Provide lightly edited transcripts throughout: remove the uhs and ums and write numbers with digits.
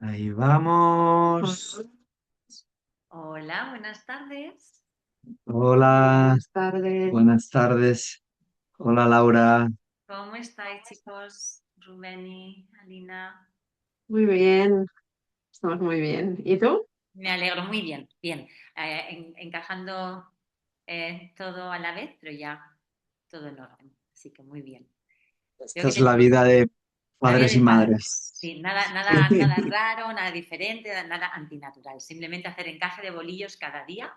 Ahí vamos. Hola, buenas tardes. Hola, Buenas tardes. buenas tardes. Hola Laura. ¿Cómo estáis, chicos? Rubén y Alina. Muy bien, estamos muy bien. ¿Y tú? Me alegro, muy bien, bien. Encajando todo a la vez, pero ya todo en orden. Así que muy bien. Veo Esta que es la tenemos vida de la vida padres y de padres. madres. Sí, nada raro, nada diferente, nada antinatural. Simplemente hacer encaje de bolillos cada día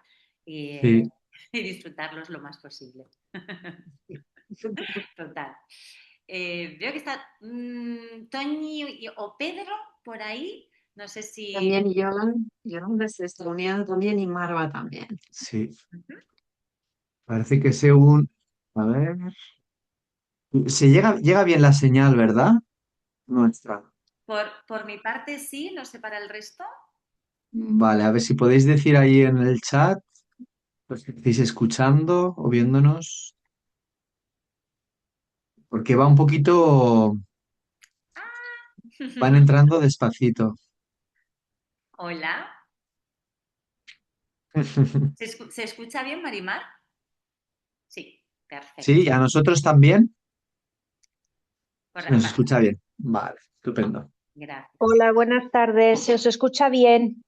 y, Sí, y disfrutarlos lo más posible. Total. Veo que está Toñi o Pedro por ahí. No sé si. También Yolanda se está uniendo también y Marva también. sí. Ujú. Parece que según... A ver. Llega bien la señal, ¿verdad? Nuestra. Por mi parte, sí, no sé para el resto. Vale, a ver si podéis decir ahí en el chat, pues si estáis escuchando o viéndonos, porque va un poquito, van entrando despacito. Hola. ¿Se escucha bien, Marimar? Sí, perfecto. Sí, a nosotros también. Por Se nos acá. escucha bien. Vale, estupendo. Gracias. Hola, buenas tardes. ¿Se os escucha bien?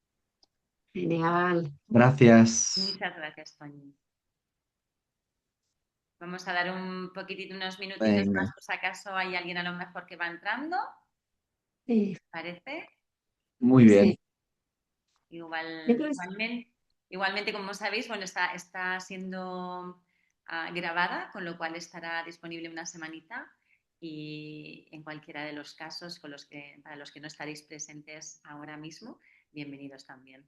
Genial. Gracias. Muchas gracias, Toñi. Vamos a dar un poquitito, unos minutitos más, Venga, por si acaso hay alguien a lo mejor que va entrando, Sí, parece. muy bien. sí. Entonces, Igualmente, como sabéis, bueno, está siendo grabada, con lo cual estará disponible una semanita y en cualquiera de los casos para los que no estaréis presentes ahora mismo, bienvenidos también.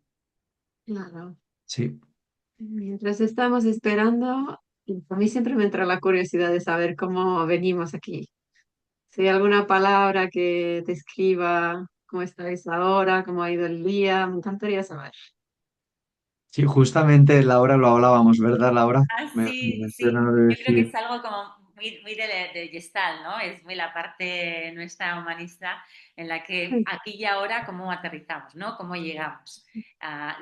claro, Sí. mientras estamos esperando, a mí siempre me entra la curiosidad de saber cómo venimos aquí. Si hay alguna palabra que te escriba, cómo estáis ahora, cómo ha ido el día, me encantaría saber. Sí, justamente Laura lo hablábamos, ¿verdad, Laura? Ah, Me sí, sí. mencionas de Yo creo que decir. es algo como muy de Gestalt, ¿no? Es muy la parte nuestra humanista en la que Sí, aquí y ahora cómo aterrizamos, ¿no? Cómo llegamos. sí,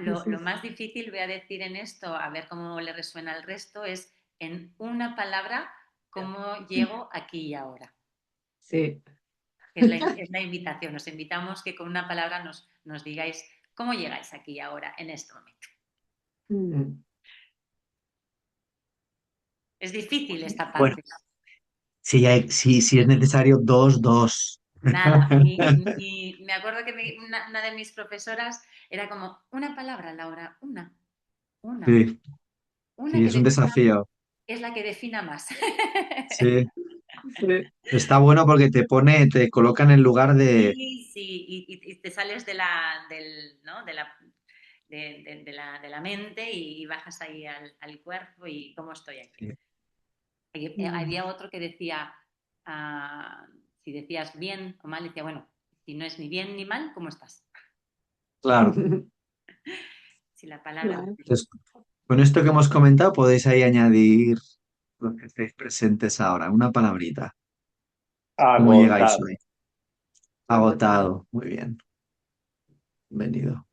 Lo sí. más difícil, voy a decir en esto, a ver cómo le resuena al resto, es en una palabra cómo llego aquí y ahora. Sí. Es la invitación. Os invitamos que con una palabra nos digáis cómo llegáis aquí y ahora, en este momento. Mm. Es difícil esta Bueno, parte. si es necesario, dos, dos. Nada, me acuerdo que una de mis profesoras era como, una palabra, Laura, una, Sí, una sí, que es un defina, desafío. es la que defina más. Sí, Sí. está bueno porque te pone, te coloca en el lugar de... Sí, sí, y te sales ¿no? de la mente y bajas ahí al cuerpo y cómo estoy aquí. Sí, Mm. Había otro que decía, ah, si decías bien o mal, decía, bueno, si no es ni bien ni mal, ¿cómo estás? claro. Si la palabra Claro. Entonces, con esto que hemos comentado, podéis ahí añadir los que estéis presentes ahora. Una palabrita. ¿Cómo llegáis Agotado. hoy? Agotado. Agotado. Muy bien. Bienvenido.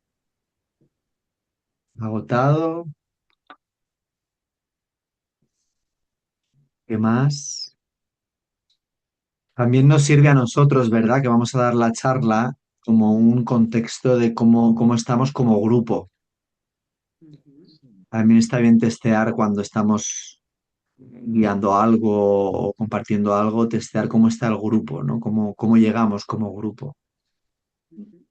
Agotado. ¿Qué más? También nos sirve a nosotros, ¿verdad? Que vamos a dar la charla como un contexto de cómo estamos como grupo. Ujú. También está bien testear cuando estamos guiando algo o compartiendo algo, testear cómo está el grupo, ¿no? Cómo llegamos como grupo. Ujú.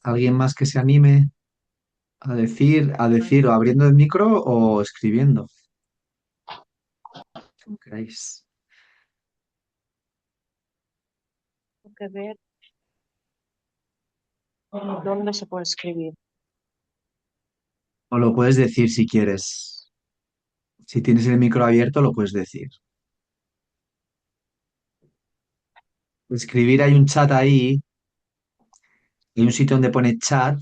¿Alguien más que se anime a decir o abriendo el micro o escribiendo? ¿Cómo queráis? Tengo que ver dónde se puede escribir. O lo puedes decir si quieres. Si tienes el micro abierto, lo puedes decir. Escribir hay un chat ahí, hay un sitio donde pone chat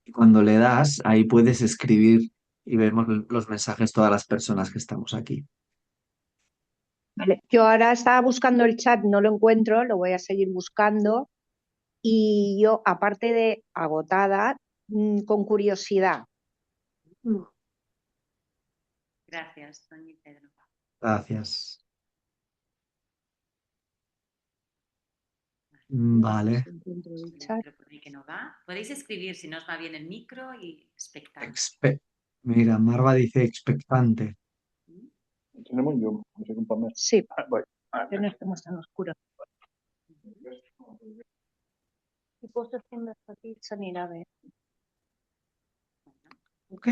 y cuando le das, ahí puedes escribir y vemos los mensajes todas las personas que estamos aquí. Vale, yo ahora estaba buscando el chat, no lo encuentro, lo voy a seguir buscando. Y yo, aparte de agotada, con curiosidad. Gracias, Toñi y Pedro. Gracias. No Vale. encuentro el El chat. micro por ahí que no va. Podéis escribir si no os va bien el micro y expectante. Mira, Marva dice expectante. Tenemos yo, no sé qué más. Sí, Voy. que no estemos tan oscuros. ¿Qué cosas tengo aquí? Sanidad. Ok.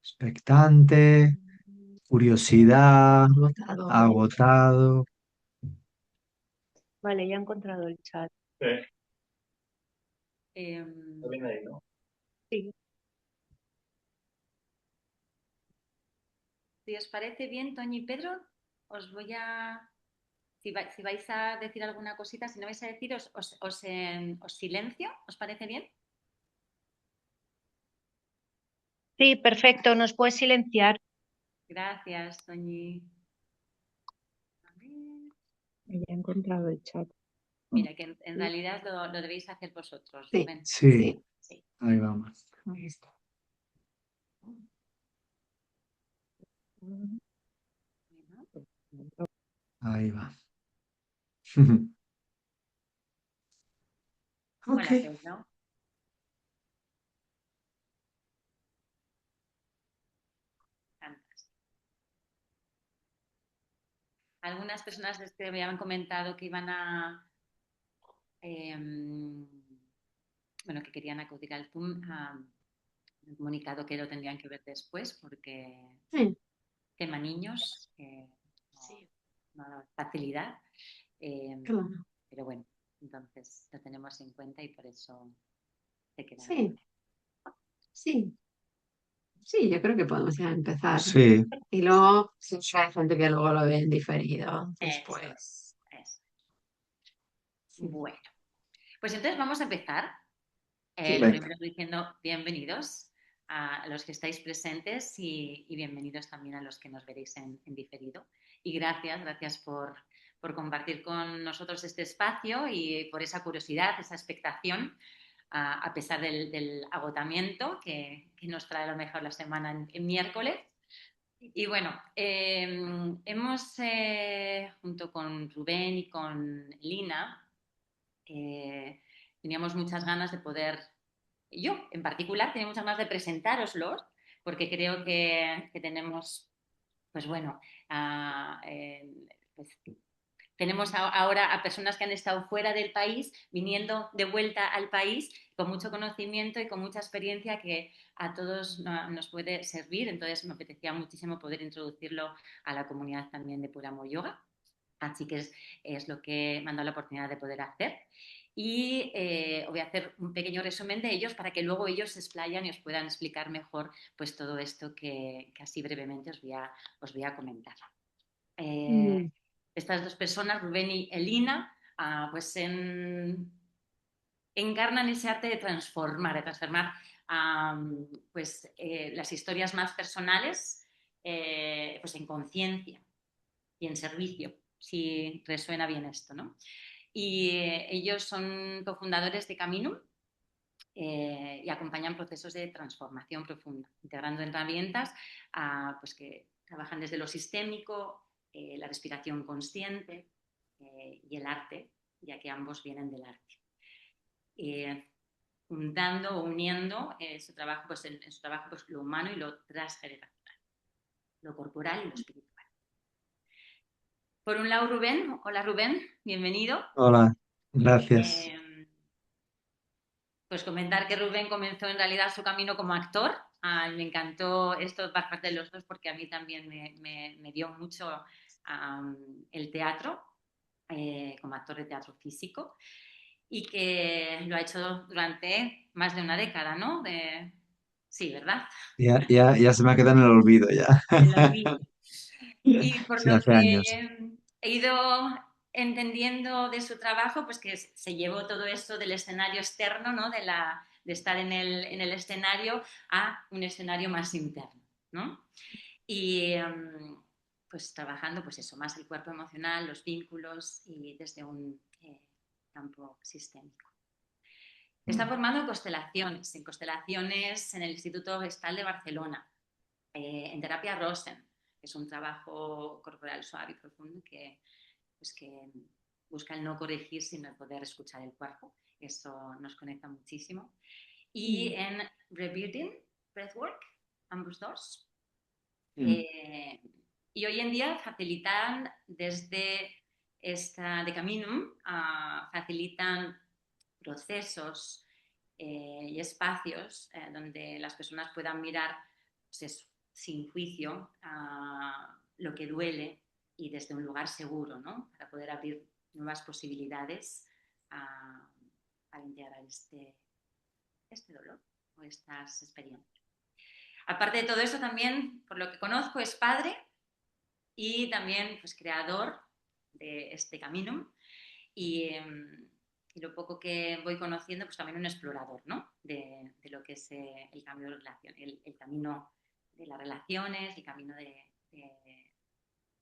Expectante, curiosidad, Agotado. agotado. Vale, ya he encontrado el chat. Está bien ahí, ¿no? Sí. Si os parece bien, Toñi y Pedro, os voy a... Si vais a decir alguna cosita, si no vais a decir, os silencio. ¿Os parece bien? Sí, perfecto, nos puedes silenciar. Gracias, Toñi. A ver. Ya he encontrado el chat. Mira, que en realidad lo debéis hacer vosotros, Sí. Rubén. Sí, Sí. ahí vamos. Ahí está. Bueno, Ahí va. Ok. hola, Pedro. Fantástico. Algunas personas me habían comentado que iban a... bueno, que querían acudir al Zoom. Han comunicado que lo tendrían que ver después porque Sí. tema niños, Sí, no da facilidad. claro. Pero bueno, entonces lo tenemos en cuenta y por eso se queda. Sí, sí. Sí, yo creo que podemos ya empezar. Sí, Y luego, si hay gente que luego lo ve en diferido después. Eso. Sí. Bueno, pues entonces vamos a empezar. Sí. Lo venga. primero diciendo bienvenidos a los que estáis presentes y bienvenidos también a los que nos veréis en diferido. Y gracias por compartir con nosotros este espacio y por esa curiosidad, esa expectación, a pesar del agotamiento que nos trae a lo mejor la semana en miércoles. Y bueno, hemos, junto con Rubén y con Lina, teníamos muchas ganas de poder, yo en particular, tenía muchas ganas de presentároslos, porque creo que tenemos, pues bueno, pues tenemos ahora a personas que han estado fuera del país, viniendo de vuelta al país, con mucho conocimiento y con mucha experiencia que a todos nos puede servir. Entonces me apetecía muchísimo poder introducirlo a la comunidad también de Pura Amor Yoga. Así que es lo que me han dado la oportunidad de poder hacer. Y os voy a hacer un pequeño resumen de ellos para que luego ellos se explayan y os puedan explicar mejor pues, todo esto que así brevemente os voy a comentar. Estas dos personas, Rubén y Elina, pues encarnan ese arte de transformar pues, las historias más personales pues en conciencia y en servicio, si resuena bien esto, ¿no? Y ellos son cofundadores de Caminum y acompañan procesos de transformación profunda, integrando herramientas pues que trabajan desde lo sistémico, la respiración consciente y el arte, ya que ambos vienen del arte. Juntando o uniendo su trabajo, pues, en su trabajo pues, lo humano y lo transgeneracional, lo corporal y lo espiritual. Por un lado, Rubén. Hola, Rubén. Bienvenido. Hola, gracias. Pues comentar que Rubén comenzó en realidad su camino como actor. Me encantó esto por parte de los dos porque a mí también me dio mucho el teatro, como actor de teatro físico, y que lo ha hecho durante más de una década, ¿no? Sí, ¿verdad? Ya se me ha quedado en el olvido ya. El olvido. Y por Sí, lo hace que años. he ido entendiendo de su trabajo, pues que se llevó todo esto del escenario externo, ¿no? De estar en el escenario a un escenario más interno, ¿no? Y pues trabajando pues eso, más el cuerpo emocional, los vínculos y desde un campo sistémico. Está formando en constelaciones en el Instituto Gestal de Barcelona, en terapia Rosen, que es un trabajo corporal suave y profundo que busca el no corregir, sino el poder escuchar el cuerpo. Eso nos conecta muchísimo. Y en Rebirthing, Breathwork, ambos dos. Y hoy en día facilitan desde esta de Caminum, facilitan procesos y espacios donde las personas puedan mirar pues eso, sin juicio lo que duele y desde un lugar seguro, ¿no? Para poder abrir nuevas posibilidades al integrar este dolor o estas experiencias. Aparte de todo eso, también, por lo que conozco, es padre y también pues, creador de este camino. Y lo poco que voy conociendo, pues también un explorador, ¿no? De lo que es el cambio de relación, el camino de las relaciones, el camino de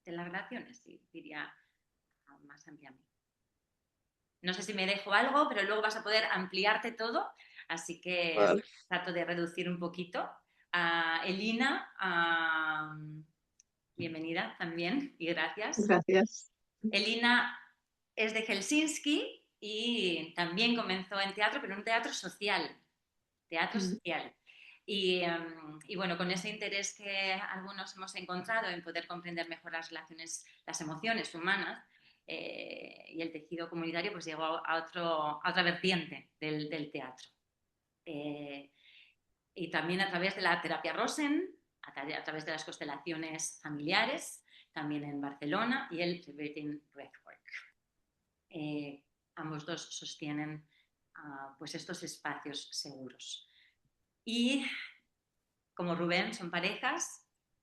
las relaciones, diría más ampliamente. No sé si me dejo algo, pero luego vas a poder ampliarte todo, así que trato de reducir un poquito. Elina, bienvenida también y gracias. Gracias. Elina es de Helsinki y también comenzó en teatro, pero en un teatro social. Teatro social. Y bueno, con ese interés que algunos hemos encontrado en poder comprender mejor las relaciones, las emociones humanas y el tejido comunitario, pues llegó a otra vertiente del teatro. Y también a través de la terapia Rosen, a través de las constelaciones familiares, también en Barcelona, y el Rebirthing Breathwork. Ambos dos sostienen pues estos espacios seguros. Y como Rubén son pareja,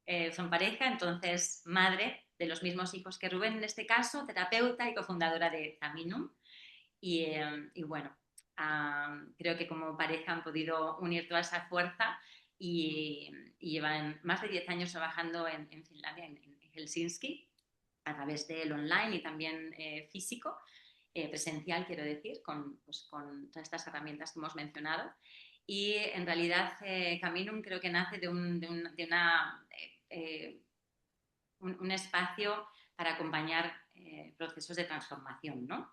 entonces madre de los mismos hijos que Rubén en este caso, terapeuta y cofundadora de Caminum. Y bueno, creo que como pareja han podido unir toda esa fuerza y llevan más de 10 años trabajando en Finlandia, en Helsinki, a través del online y también físico, presencial quiero decir, con todas estas herramientas que hemos mencionado. Y en realidad Caminum creo que nace de un espacio para acompañar procesos de transformación, ¿no?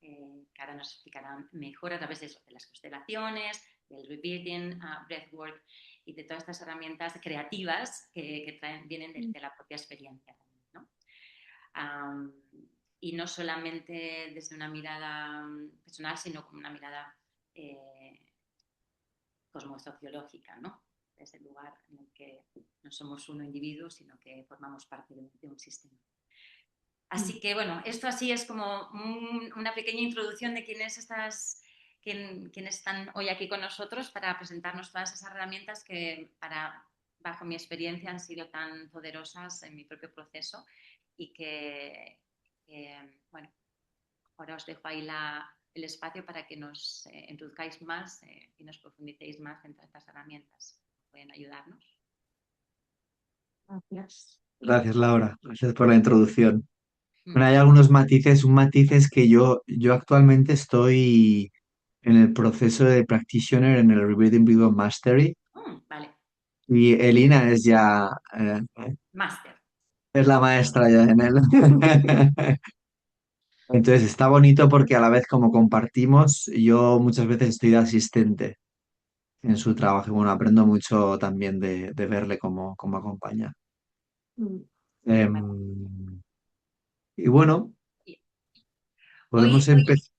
Que ahora nos explicarán mejor a través de las constelaciones, del Rebirthing, Breathwork y de todas estas herramientas creativas que vienen de la propia experiencia también, ¿no? Y no solamente desde una mirada personal, sino como una mirada cosmosociológica, ¿no? Desde el lugar en el que no somos un individuo, sino que formamos parte de un sistema. Así que, bueno, esto así es como una pequeña introducción de quiénes están hoy aquí con nosotros para presentarnos todas esas herramientas que, bajo mi experiencia, han sido tan poderosas en mi propio proceso y que bueno, ahora os dejo ahí el espacio para que nos introduzcáis más y nos profundicéis más en todas estas herramientas. ¿Pueden ayudarnos? Gracias. Gracias, Laura. Gracias por la introducción. Bueno, hay algunos matices, un matiz es que yo actualmente estoy en el proceso de practitioner en el Rebirthing Breathwork Mastery Vale. y Elina es ya Máster. es la maestra ya en él. Entonces está bonito porque a la vez como compartimos, yo muchas veces estoy de asistente en su trabajo y bueno, aprendo mucho también de verle cómo acompaña. Y bueno, podemos empezar.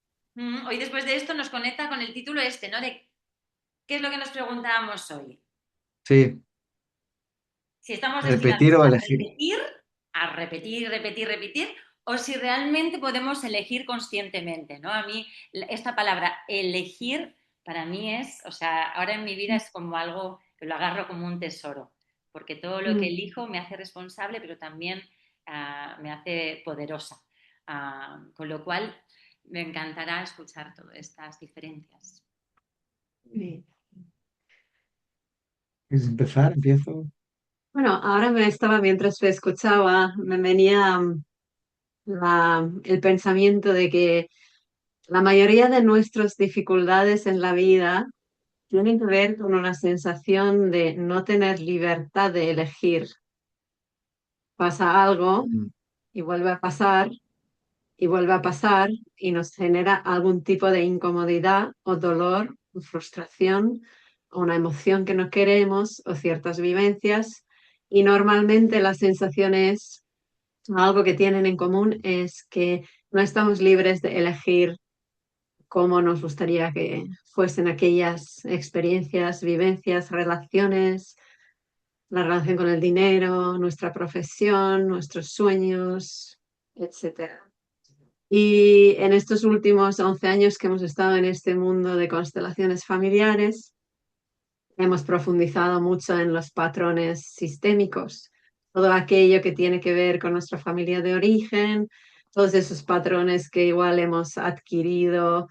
Hoy después de esto nos conecta con el título este, ¿no? De ¿qué es lo que nos preguntábamos hoy? Sí, Si estamos repetir destinados o elegir. a repetir, o si realmente podemos elegir conscientemente, ¿no? A mí esta palabra elegir para mí es, o sea, ahora en mi vida es como algo que lo agarro como un tesoro, porque todo lo que elijo me hace responsable, pero también me hace poderosa. Con lo cual me encantará escuchar todas estas diferencias. ¿Quieres empezar? Empiezo. Bueno, ahora mientras te escuchaba, me venía el pensamiento de que la mayoría de nuestras dificultades en la vida tienen que ver con una sensación de no tener libertad de elegir. Pasa algo Mm, y vuelve a pasar y vuelve a pasar y nos genera algún tipo de incomodidad o dolor o frustración o una emoción que no queremos o ciertas vivencias. Y normalmente la sensación es, algo que tienen en común es que no estamos libres de elegir cómo nos gustaría que fuesen aquellas experiencias, vivencias, relaciones, la relación con el dinero, nuestra profesión, nuestros sueños, etcétera. Y en estos últimos 11 años que hemos estado en este mundo de constelaciones familiares, hemos profundizado mucho en los patrones sistémicos, todo aquello que tiene que ver con nuestra familia de origen, todos esos patrones que igual hemos adquirido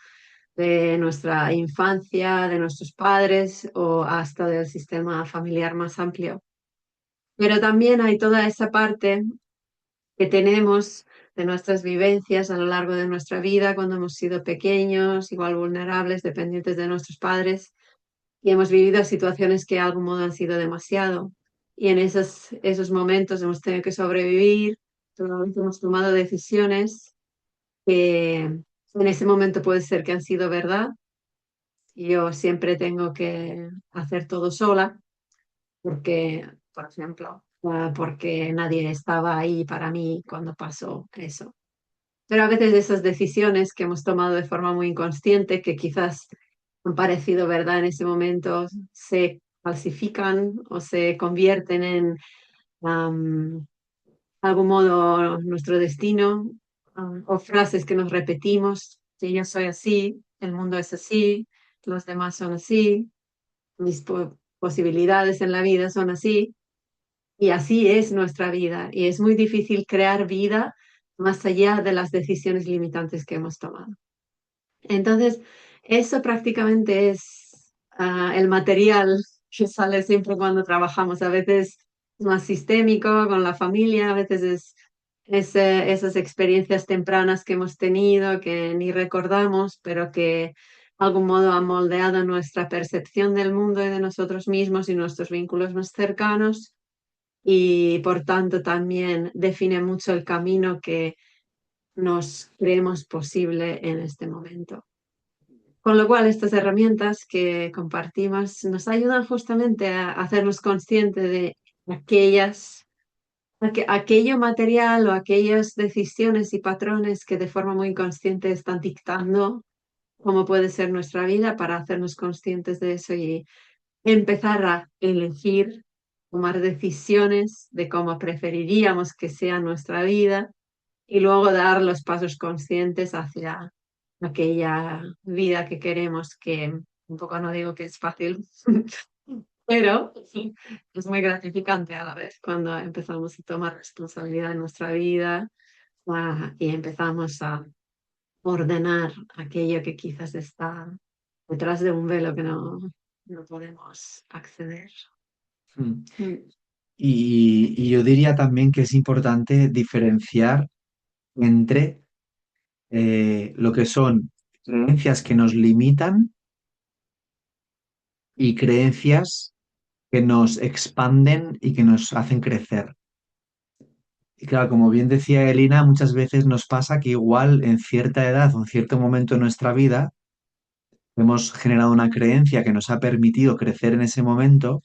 de nuestra infancia, de nuestros padres o hasta del sistema familiar más amplio. Pero también hay toda esa parte que tenemos de nuestras vivencias a lo largo de nuestra vida, cuando hemos sido pequeños, igual vulnerables, dependientes de nuestros padres, y hemos vivido situaciones que de algún modo han sido demasiado. Y en esos momentos hemos tenido que sobrevivir, hemos tomado decisiones que en ese momento puede ser que han sido verdad. Y yo siempre tengo que hacer todo sola, porque, por ejemplo, porque nadie estaba ahí para mí cuando pasó eso. Pero a veces esas decisiones que hemos tomado de forma muy inconsciente, que quizás han parecido verdad en ese momento, se falsifican o se convierten en de algún modo nuestro destino, o frases que nos repetimos, si yo soy así, el mundo es así, los demás son así, mis posibilidades en la vida son así, y así es nuestra vida. Y es muy difícil crear vida más allá de las decisiones limitantes que hemos tomado. Entonces, eso prácticamente es el material que sale siempre cuando trabajamos. A veces es más sistémico con la familia, a veces esas experiencias tempranas que hemos tenido que ni recordamos, pero que de algún modo han moldeado nuestra percepción del mundo y de nosotros mismos y nuestros vínculos más cercanos y por tanto también define mucho el camino que nos creemos posible en este momento. Con lo cual, estas herramientas que compartimos nos ayudan justamente a hacernos conscientes de aquello material o aquellas decisiones y patrones que de forma muy inconsciente están dictando cómo puede ser nuestra vida, para hacernos conscientes de eso y empezar a elegir, tomar decisiones de cómo preferiríamos que sea nuestra vida y luego dar los pasos conscientes hacia aquella vida que queremos, que un poco no digo que es fácil, pero sí, es muy gratificante a la vez cuando empezamos a tomar responsabilidad de nuestra vida, y empezamos a ordenar aquello que quizás está detrás de un velo que no podemos acceder. mm. Mm. Y yo diría también que es importante diferenciar entre lo que son creencias que nos limitan y creencias que nos expanden y que nos hacen crecer. Y claro, como bien decía Elina, muchas veces nos pasa que igual en cierta edad o en cierto momento de nuestra vida hemos generado una creencia que nos ha permitido crecer en ese momento,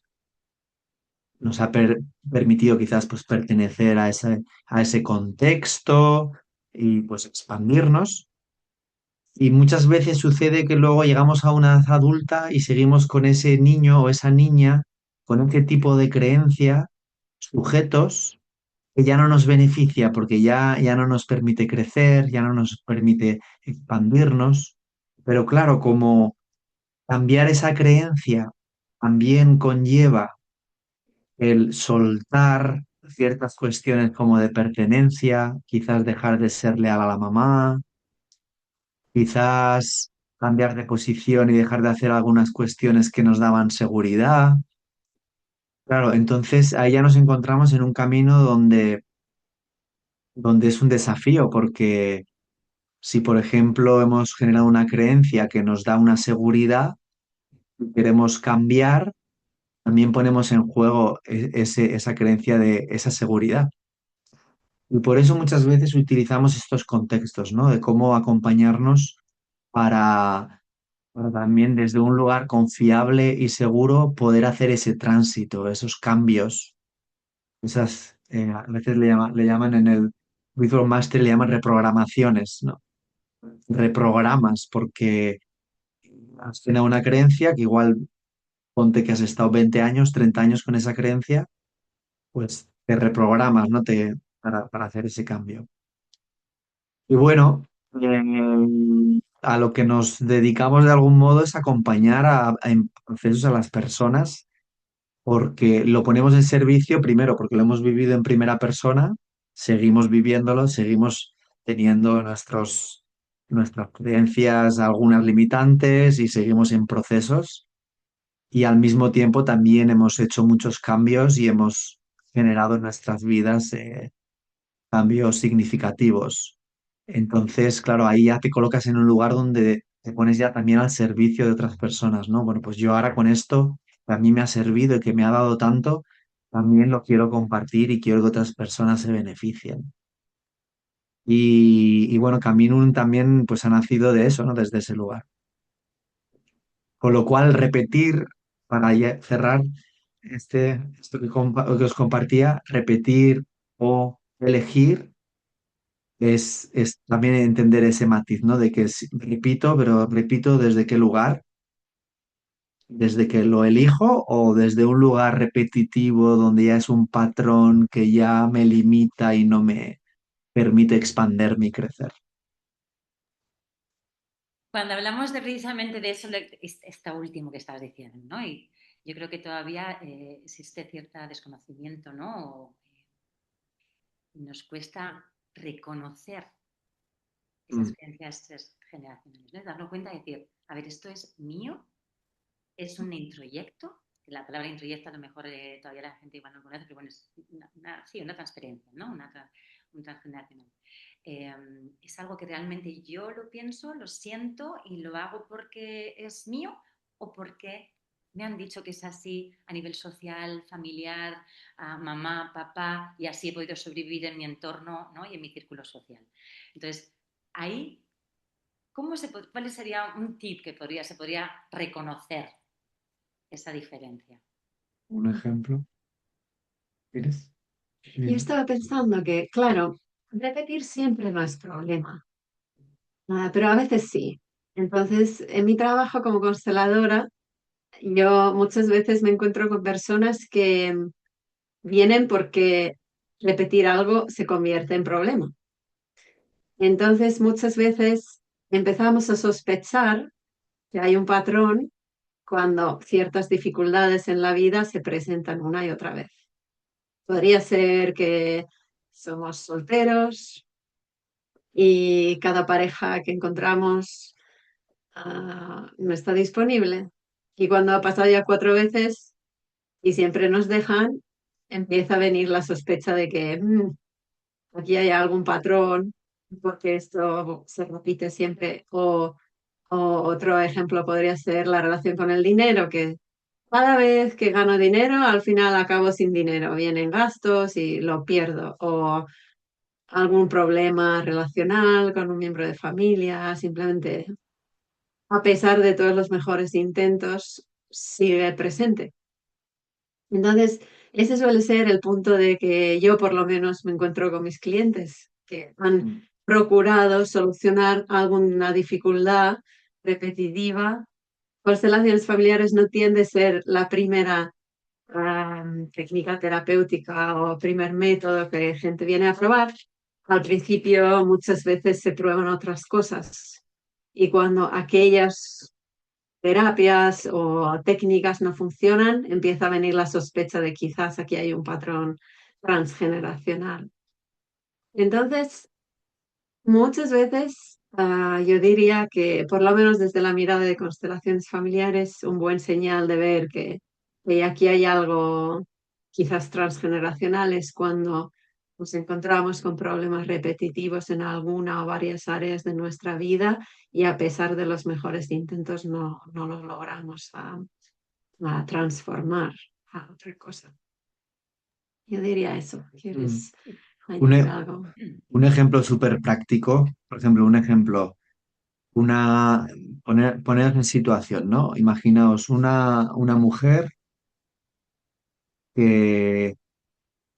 nos ha permitido quizás pues pertenecer a ese contexto y pues expandirnos. Y muchas veces sucede que luego llegamos a una edad adulta y seguimos con ese niño o esa niña, con ese tipo de creencia, sujetos que ya no nos beneficia porque ya no nos permite crecer, ya no nos permite expandirnos. Pero claro, como cambiar esa creencia también conlleva el soltar ciertas cuestiones como de pertenencia, quizás dejar de ser leal a la mamá, quizás cambiar de posición y dejar de hacer algunas cuestiones que nos daban seguridad. Claro, entonces ahí ya nos encontramos en un camino donde es un desafío, porque si, por ejemplo, hemos generado una creencia que nos da una seguridad y queremos cambiar, también ponemos en juego esa creencia de esa seguridad. Y por eso muchas veces utilizamos estos contextos, ¿no? De cómo acompañarnos para, para también desde un lugar confiable y seguro poder hacer ese tránsito, esos cambios, esas, a veces le llaman en el Visual Master, le llaman reprogramaciones, ¿no? Reprogramas porque has tenido una creencia que igual ponte que has estado 20 años, 30 años con esa creencia, pues te reprogramas, ¿no? Para hacer ese cambio. Y bueno, a lo que nos dedicamos de algún modo es acompañar en procesos a las personas, porque lo ponemos en servicio primero, porque lo hemos vivido en primera persona, seguimos viviéndolo, seguimos teniendo nuestras creencias, algunas limitantes y seguimos en procesos. Y al mismo tiempo también hemos hecho muchos cambios y hemos generado en nuestras vidas cambios significativos. Entonces, claro, ahí ya te colocas en un lugar donde te pones ya también al servicio de otras personas, ¿no? Bueno, pues yo ahora con esto, que a mí me ha servido y que me ha dado tanto, también lo quiero compartir y quiero que otras personas se beneficien. Y bueno, Caminum también pues ha nacido de eso, ¿no? Desde ese lugar. Con lo cual, repetir, para ya cerrar esto que os compartía, repetir o elegir es también entender ese matiz, ¿no? De que repito, pero repito desde qué lugar, desde que lo elijo o desde un lugar repetitivo donde ya es un patrón que ya me limita y no me permite expanderme y crecer. Cuando hablamos precisamente de eso, esta último que estabas diciendo, ¿no? Y yo creo que todavía existe cierto desconocimiento, ¿no? Nos cuesta reconocer esas Mm, creencias generacionales, ¿no? Darnos cuenta y decir, a ver, esto es mío, es un introyecto. La palabra introyecto a lo mejor todavía la gente igual no conoce, pero bueno, es sí, una transferencia, ¿no? Un transgeneracional. Es algo que realmente yo lo pienso, lo siento y lo hago porque es mío o porque me han dicho que es así a nivel social, familiar, a mamá, papá, y así he podido sobrevivir en mi entorno, ¿no? Y en mi círculo social. Entonces, ahí, ¿cuál sería un tip que se podría reconocer esa diferencia? un ejemplo, ¿quieres? Yo Bien. estaba pensando que, claro, repetir siempre no es problema, pero a veces sí. Entonces, en mi trabajo como consteladora, yo muchas veces me encuentro con personas que vienen porque repetir algo se convierte en problema. Entonces, muchas veces empezamos a sospechar que hay un patrón cuando ciertas dificultades en la vida se presentan una y otra vez. Podría ser que somos solteros y cada pareja que encontramos no está disponible. Y cuando ha pasado ya 4 veces y siempre nos dejan, empieza a venir la sospecha de que aquí hay algún patrón, porque esto se repite siempre. O otro ejemplo podría ser la relación con el dinero, que cada vez que gano dinero, al final acabo sin dinero. Vienen gastos y lo pierdo. O algún problema relacional con un miembro de familia, simplemente a pesar de todos los mejores intentos, sigue presente. Entonces, ese suele ser el punto de que yo por lo menos me encuentro con mis clientes, que han Mm, procurado solucionar alguna dificultad repetitiva. Constelaciones familiares no tiende a ser la primera técnica terapéutica o primer método que gente viene a probar. Al principio muchas veces se prueban otras cosas y cuando aquellas terapias o técnicas no funcionan, empieza a venir la sospecha de quizás aquí hay un patrón transgeneracional. Entonces, muchas veces yo diría que por lo menos desde la mirada de constelaciones familiares, un buen señal de ver que aquí hay algo quizás transgeneracionales, cuando nos encontramos con problemas repetitivos en alguna o varias áreas de nuestra vida y a pesar de los mejores intentos no los logramos a transformar a otra cosa. Yo diría eso. ¿Quieres Un, añadir e- algo? un ejemplo súper práctico, por ejemplo, poneros en situación, ¿no? Imaginaos una mujer que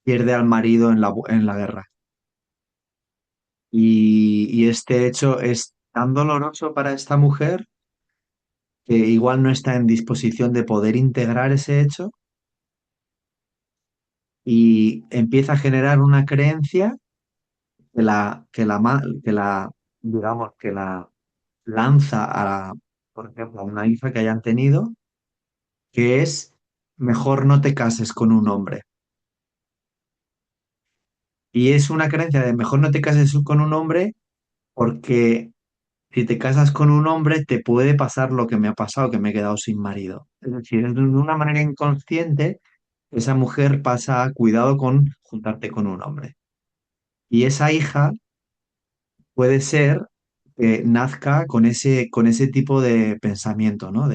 pierde al marido en la guerra. Y este hecho es tan doloroso para esta mujer que igual no está en disposición de poder integrar ese hecho y empieza a generar una creencia digamos, que la lanza por ejemplo, a una hija que hayan tenido, que es mejor no te cases con un hombre. Y es una creencia de mejor no te cases con un hombre porque si te casas con un hombre te puede pasar lo que me ha pasado, que me he quedado sin marido. Es decir, de una manera inconsciente, esa mujer pasa a cuidado con juntarte con un hombre. Y esa hija puede ser que nazca con ese tipo de pensamiento, ¿no?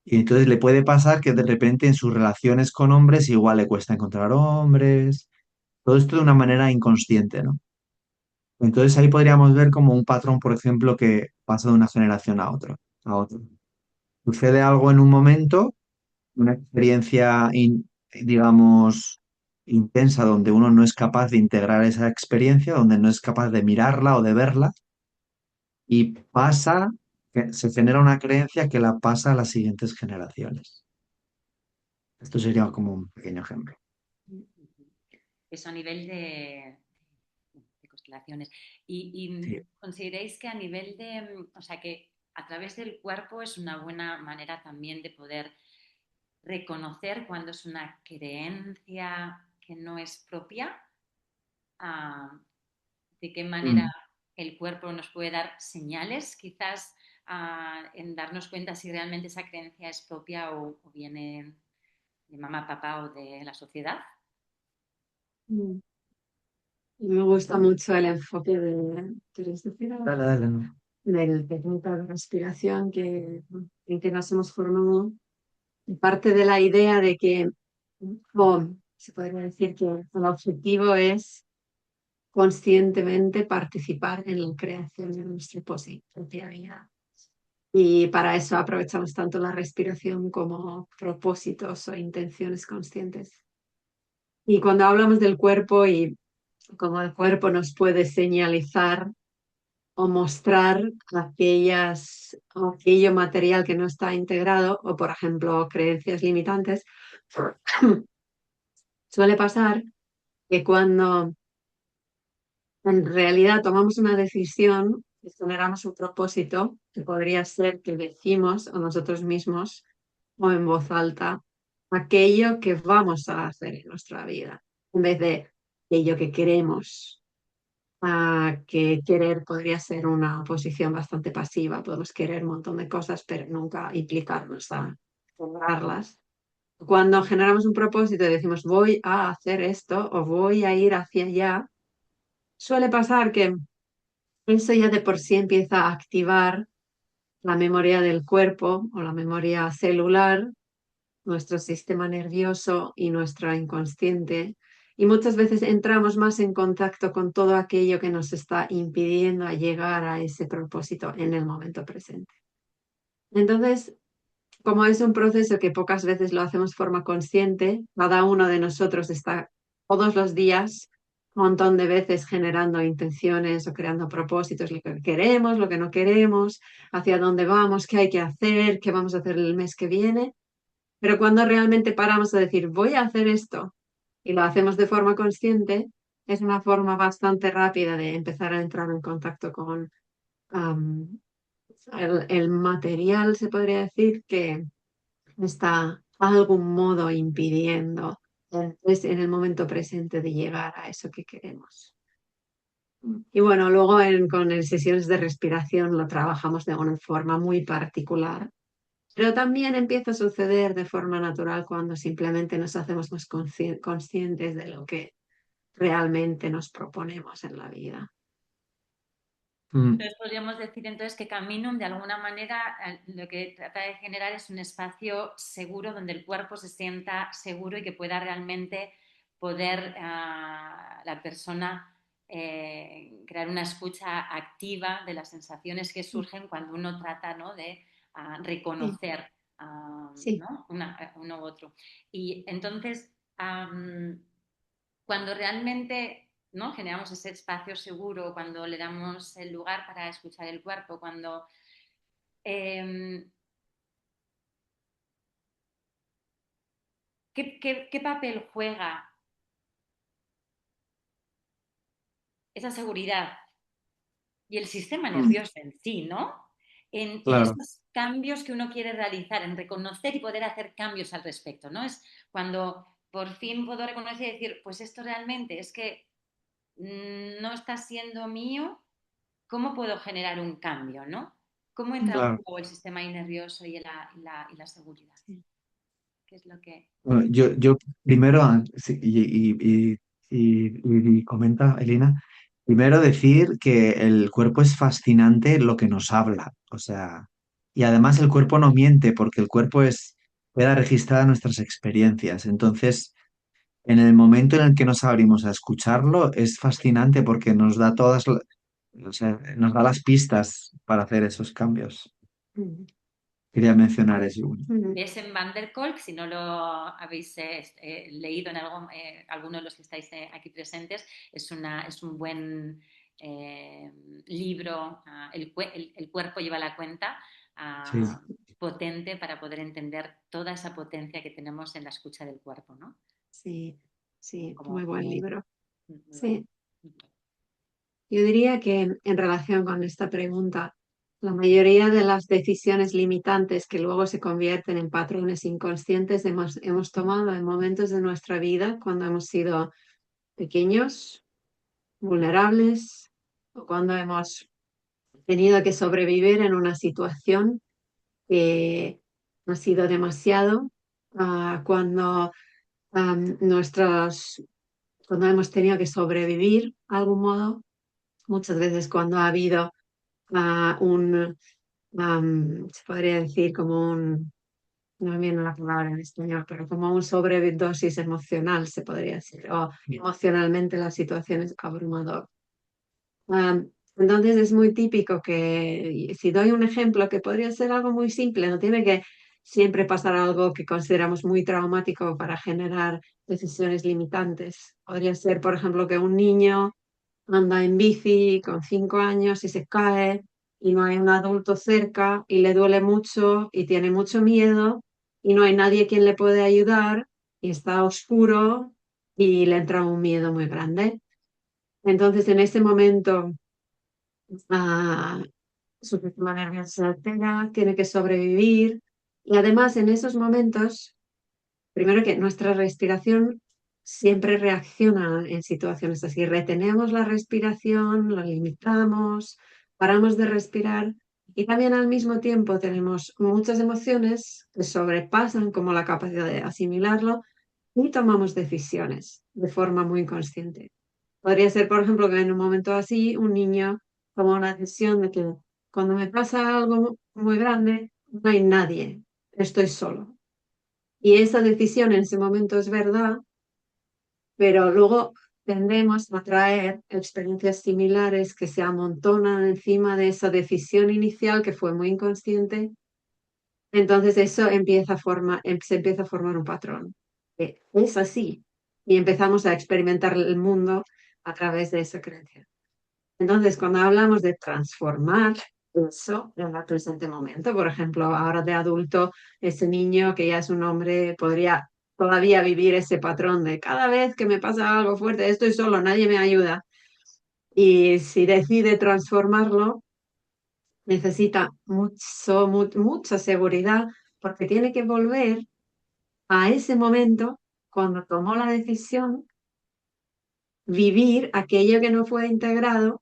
Y entonces le puede pasar que de repente en sus relaciones con hombres igual le cuesta encontrar hombres, todo esto de una manera inconsciente, ¿no? Entonces ahí podríamos ver como un patrón, por ejemplo, que pasa de una generación a otro. Sucede algo en un momento, una experiencia, digamos, intensa, donde uno no es capaz de integrar esa experiencia, donde no es capaz de mirarla o de verla, y pasa, que se genera una creencia que la pasa a las siguientes generaciones. Esto sería como un pequeño ejemplo. Eso a nivel de constelaciones. Sí. ¿Consideráis que a nivel o sea, que a través del cuerpo es una buena manera también de poder reconocer cuando es una creencia que no es propia? ¿De qué manera Mm. el cuerpo nos puede dar señales, quizás en darnos cuenta si realmente esa creencia es propia o viene de mamá, papá o de la sociedad? Mm. Me gusta mucho el enfoque ¿quieres decir algo? Dale, dale, no. Del técnica de respiración en que nos hemos formado. Y parte de la idea de que, se podría decir que el objetivo es conscientemente participar en la creación de nuestra propia vida. Y para eso aprovechamos tanto la respiración como propósitos o intenciones conscientes. Y cuando hablamos del cuerpo y cómo el cuerpo nos puede señalizar o mostrar aquello material que no está integrado o, por ejemplo, creencias limitantes, suele pasar que cuando en realidad tomamos una decisión y generamos un propósito, que podría ser que decimos a nosotros mismos o en voz alta aquello que vamos a hacer en nuestra vida, en vez de aquello que queremos. Que querer podría ser una posición bastante pasiva. Podemos querer un montón de cosas, pero nunca implicarnos a lograrlas. Cuando generamos un propósito y decimos voy a hacer esto o voy a ir hacia allá, suele pasar que eso ya de por sí empieza a activar la memoria del cuerpo o la memoria celular, nuestro sistema nervioso y nuestro inconsciente. Y muchas veces entramos más en contacto con todo aquello que nos está impidiendo a llegar a ese propósito en el momento presente. Entonces, como es un proceso que pocas veces lo hacemos de forma consciente, cada uno de nosotros está todos los días un montón de veces generando intenciones o creando propósitos, lo que queremos, lo que no queremos, hacia dónde vamos, qué hay que hacer, qué vamos a hacer el mes que viene. Pero cuando realmente paramos a decir, voy a hacer esto, y lo hacemos de forma consciente, es una forma bastante rápida de empezar a entrar en contacto con el material, se podría decir, que está de algún modo impidiendo en el momento presente de llegar a eso que queremos. Y bueno, luego con sesiones de respiración lo trabajamos de una forma muy particular Pero también empieza a suceder de forma natural cuando simplemente nos hacemos más conscientes de lo que realmente nos proponemos en la vida. Entonces podríamos decir entonces que Caminum de alguna manera lo que trata de generar es un espacio seguro donde el cuerpo se sienta seguro y que pueda realmente poder la persona crear una escucha activa de las sensaciones que surgen cuando uno trata, ¿no?, de Sí, reconocer sí. ¿no?, uno u otro. Y entonces, cuando realmente, ¿no?, generamos ese espacio seguro, cuando le damos el lugar para escuchar el cuerpo, cuando ¿qué papel juega esa seguridad y el sistema nervioso en sí, ¿no? En Claro, esos cambios que uno quiere realizar, en reconocer y poder hacer cambios al respecto, ¿no? Es cuando por fin puedo reconocer y decir, pues esto realmente es que no está siendo mío. ¿Cómo puedo generar un cambio, no? ¿Cómo entra en claro. juego el sistema nervioso y la seguridad? ¿Qué es lo que...? Bueno, yo primero, sí, y comenta Elena, primero decir que el cuerpo es fascinante lo que nos habla, o sea, y además el cuerpo no miente porque el cuerpo queda registrada nuestras experiencias. Entonces, en el momento en el que nos abrimos a escucharlo, es fascinante porque nos da o sea, nos da las pistas para hacer esos cambios. Quería mencionar eso. Es en Van der Kolk, si no lo habéis leído en alguno de los que estáis aquí presentes, es un buen libro, el cuerpo lleva la cuenta, Sí. potente para poder entender toda esa potencia que tenemos en la escucha del cuerpo, ¿no? Sí, sí, muy Como, buen como, libro. muy bueno. Sí, yo diría que en relación con esta pregunta, la mayoría de las decisiones limitantes que luego se convierten en patrones inconscientes hemos tomado en momentos de nuestra vida cuando hemos sido pequeños, vulnerables, o cuando hemos tenido que sobrevivir en una situación que ha sido demasiado, cuando cuando hemos tenido que sobrevivir de algún modo, muchas veces cuando ha habido se podría decir como no me viene la palabra en español, pero como un sobredosis emocional, se podría decir, o emocionalmente la situación es abrumadora. Entonces es muy típico que, si doy un ejemplo, que podría ser algo muy simple, no tiene que siempre pasar algo que consideramos muy traumático para generar decisiones limitantes. Podría ser, por ejemplo, que un niño anda en bici con 5 años y se cae y no hay un adulto cerca y le duele mucho y tiene mucho miedo y no hay nadie quien le puede ayudar y está oscuro y le entra un miedo muy grande. Entonces, en ese momento, ah, su sistema nervioso se altera, tiene que sobrevivir y además en esos momentos, primero que nuestra respiración siempre reacciona en situaciones así. Retenemos la respiración, la limitamos, paramos de respirar y también al mismo tiempo tenemos muchas emociones que sobrepasan como la capacidad de asimilarlo y tomamos decisiones de forma muy consciente. Podría ser, por ejemplo, que en un momento así un niño toma una decisión de que cuando me pasa algo muy grande, no hay nadie, estoy solo. Y esa decisión en ese momento es verdad, pero luego tendemos a traer experiencias similares que se amontonan encima de esa decisión inicial que fue muy inconsciente. Entonces eso se empieza a formar un patrón. Es así. Y empezamos a experimentar el mundo a través de esa creencia. Entonces, cuando hablamos de transformar eso en el presente momento, por ejemplo, ahora de adulto, ese niño que ya es un hombre podría todavía vivir ese patrón de cada vez que me pasa algo fuerte, estoy solo, nadie me ayuda. Y si decide transformarlo, necesita mucha seguridad porque tiene que volver a ese momento cuando tomó la decisión, vivir aquello que no fue integrado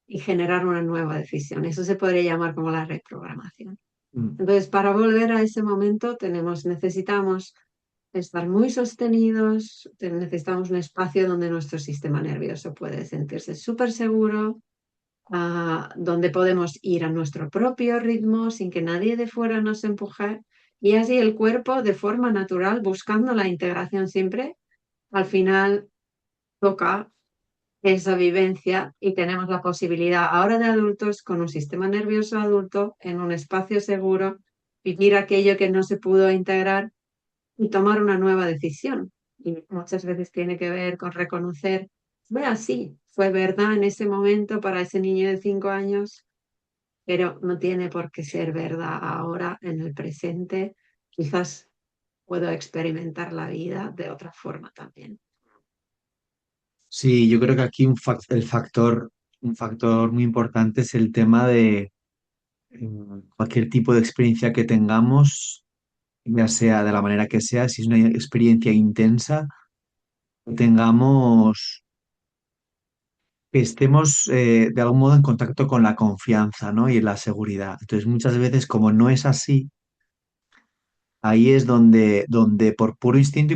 y generar una nueva decisión. Eso se podría llamar como la reprogramación. Mm. Entonces, para volver a ese momento necesitamos estar muy sostenidos, necesitamos un espacio donde nuestro sistema nervioso puede sentirse súper seguro, donde podemos ir a nuestro propio ritmo sin que nadie de fuera nos empuje, y así el cuerpo de forma natural, buscando la integración siempre, al final toca esa vivencia y tenemos la posibilidad ahora de adultos con un sistema nervioso adulto en un espacio seguro, vivir aquello que no se pudo integrar y tomar una nueva decisión. Y muchas veces tiene que ver con reconocer, fue así, fue verdad en ese momento para ese niño de 5 años, pero no tiene por qué ser verdad ahora en el presente. Quizás puedo experimentar la vida de otra forma también. Sí, yo creo que aquí un factor muy importante es el tema de cualquier tipo de experiencia que tengamos, ya sea de la manera que sea, si es una experiencia intensa, que tengamos, que estemos de algún modo en contacto con la confianza, ¿no? Y la seguridad. Entonces, muchas veces, como no es así, ahí es donde por puro instinto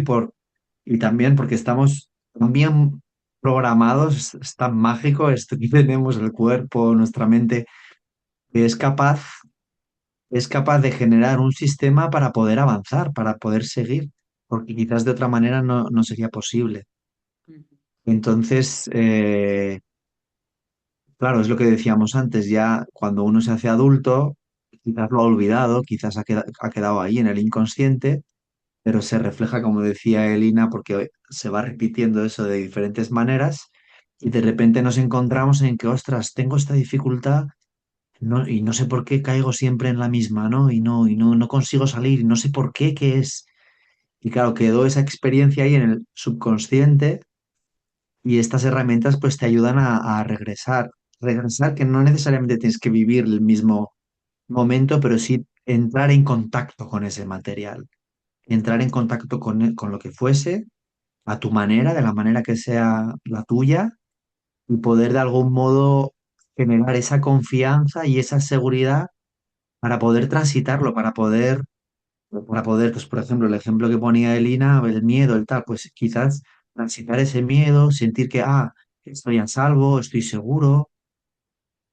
y también porque estamos también programados, es tan mágico esto que tenemos el cuerpo, nuestra mente, que es capaz de generar un sistema para poder avanzar, para poder seguir, porque quizás de otra manera no sería posible. Ujú. Entonces, claro, es lo que decíamos antes, ya cuando uno se hace adulto, quizás lo ha olvidado, quizás ha quedado ahí en el inconsciente, pero se refleja, como decía Elina, porque se va repitiendo eso de diferentes maneras y de repente nos encontramos en que, ostras, tengo esta dificultad y no sé por qué caigo siempre en la misma, ¿no? No consigo salir, no sé por qué, qué es. Y claro, quedó esa experiencia ahí en el subconsciente y estas herramientas pues te ayudan a regresar. Regresar que no necesariamente tienes que vivir el mismo momento, pero sí entrar en contacto con ese material, entrar en contacto con lo que fuese, a tu manera, de la manera que sea la tuya, y poder de algún modo generar esa confianza y esa seguridad para poder transitarlo, para poder, pues por ejemplo, el ejemplo que ponía Elina, el miedo, el tal, pues quizás transitar ese miedo, sentir que, estoy a salvo, estoy seguro,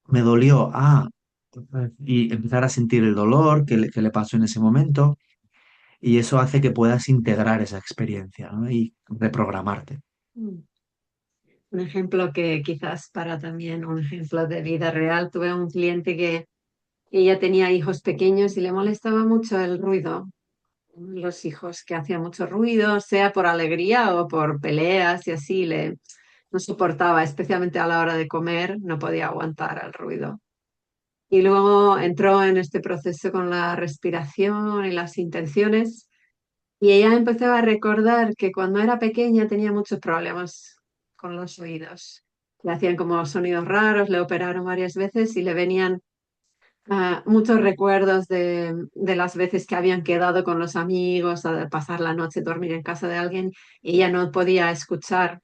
me dolió, y empezar a sentir el dolor que le pasó en ese momento, y eso hace que puedas integrar esa experiencia, ¿no? Y reprogramarte. Mm. Un ejemplo que quizás para también un ejemplo de vida real, tuve un cliente que ella tenía hijos pequeños y le molestaba mucho el ruido. Los hijos que hacían mucho ruido, sea por alegría o por peleas y así, no soportaba, especialmente a la hora de comer, no podía aguantar el ruido. Y luego entró en este proceso con la respiración y las intenciones y ella empezó a recordar que cuando era pequeña tenía muchos problemas con los oídos. Le hacían como sonidos raros, le operaron varias veces y le venían muchos recuerdos de las veces que habían quedado con los amigos, a pasar la noche, dormir en casa de alguien, y ella no podía escuchar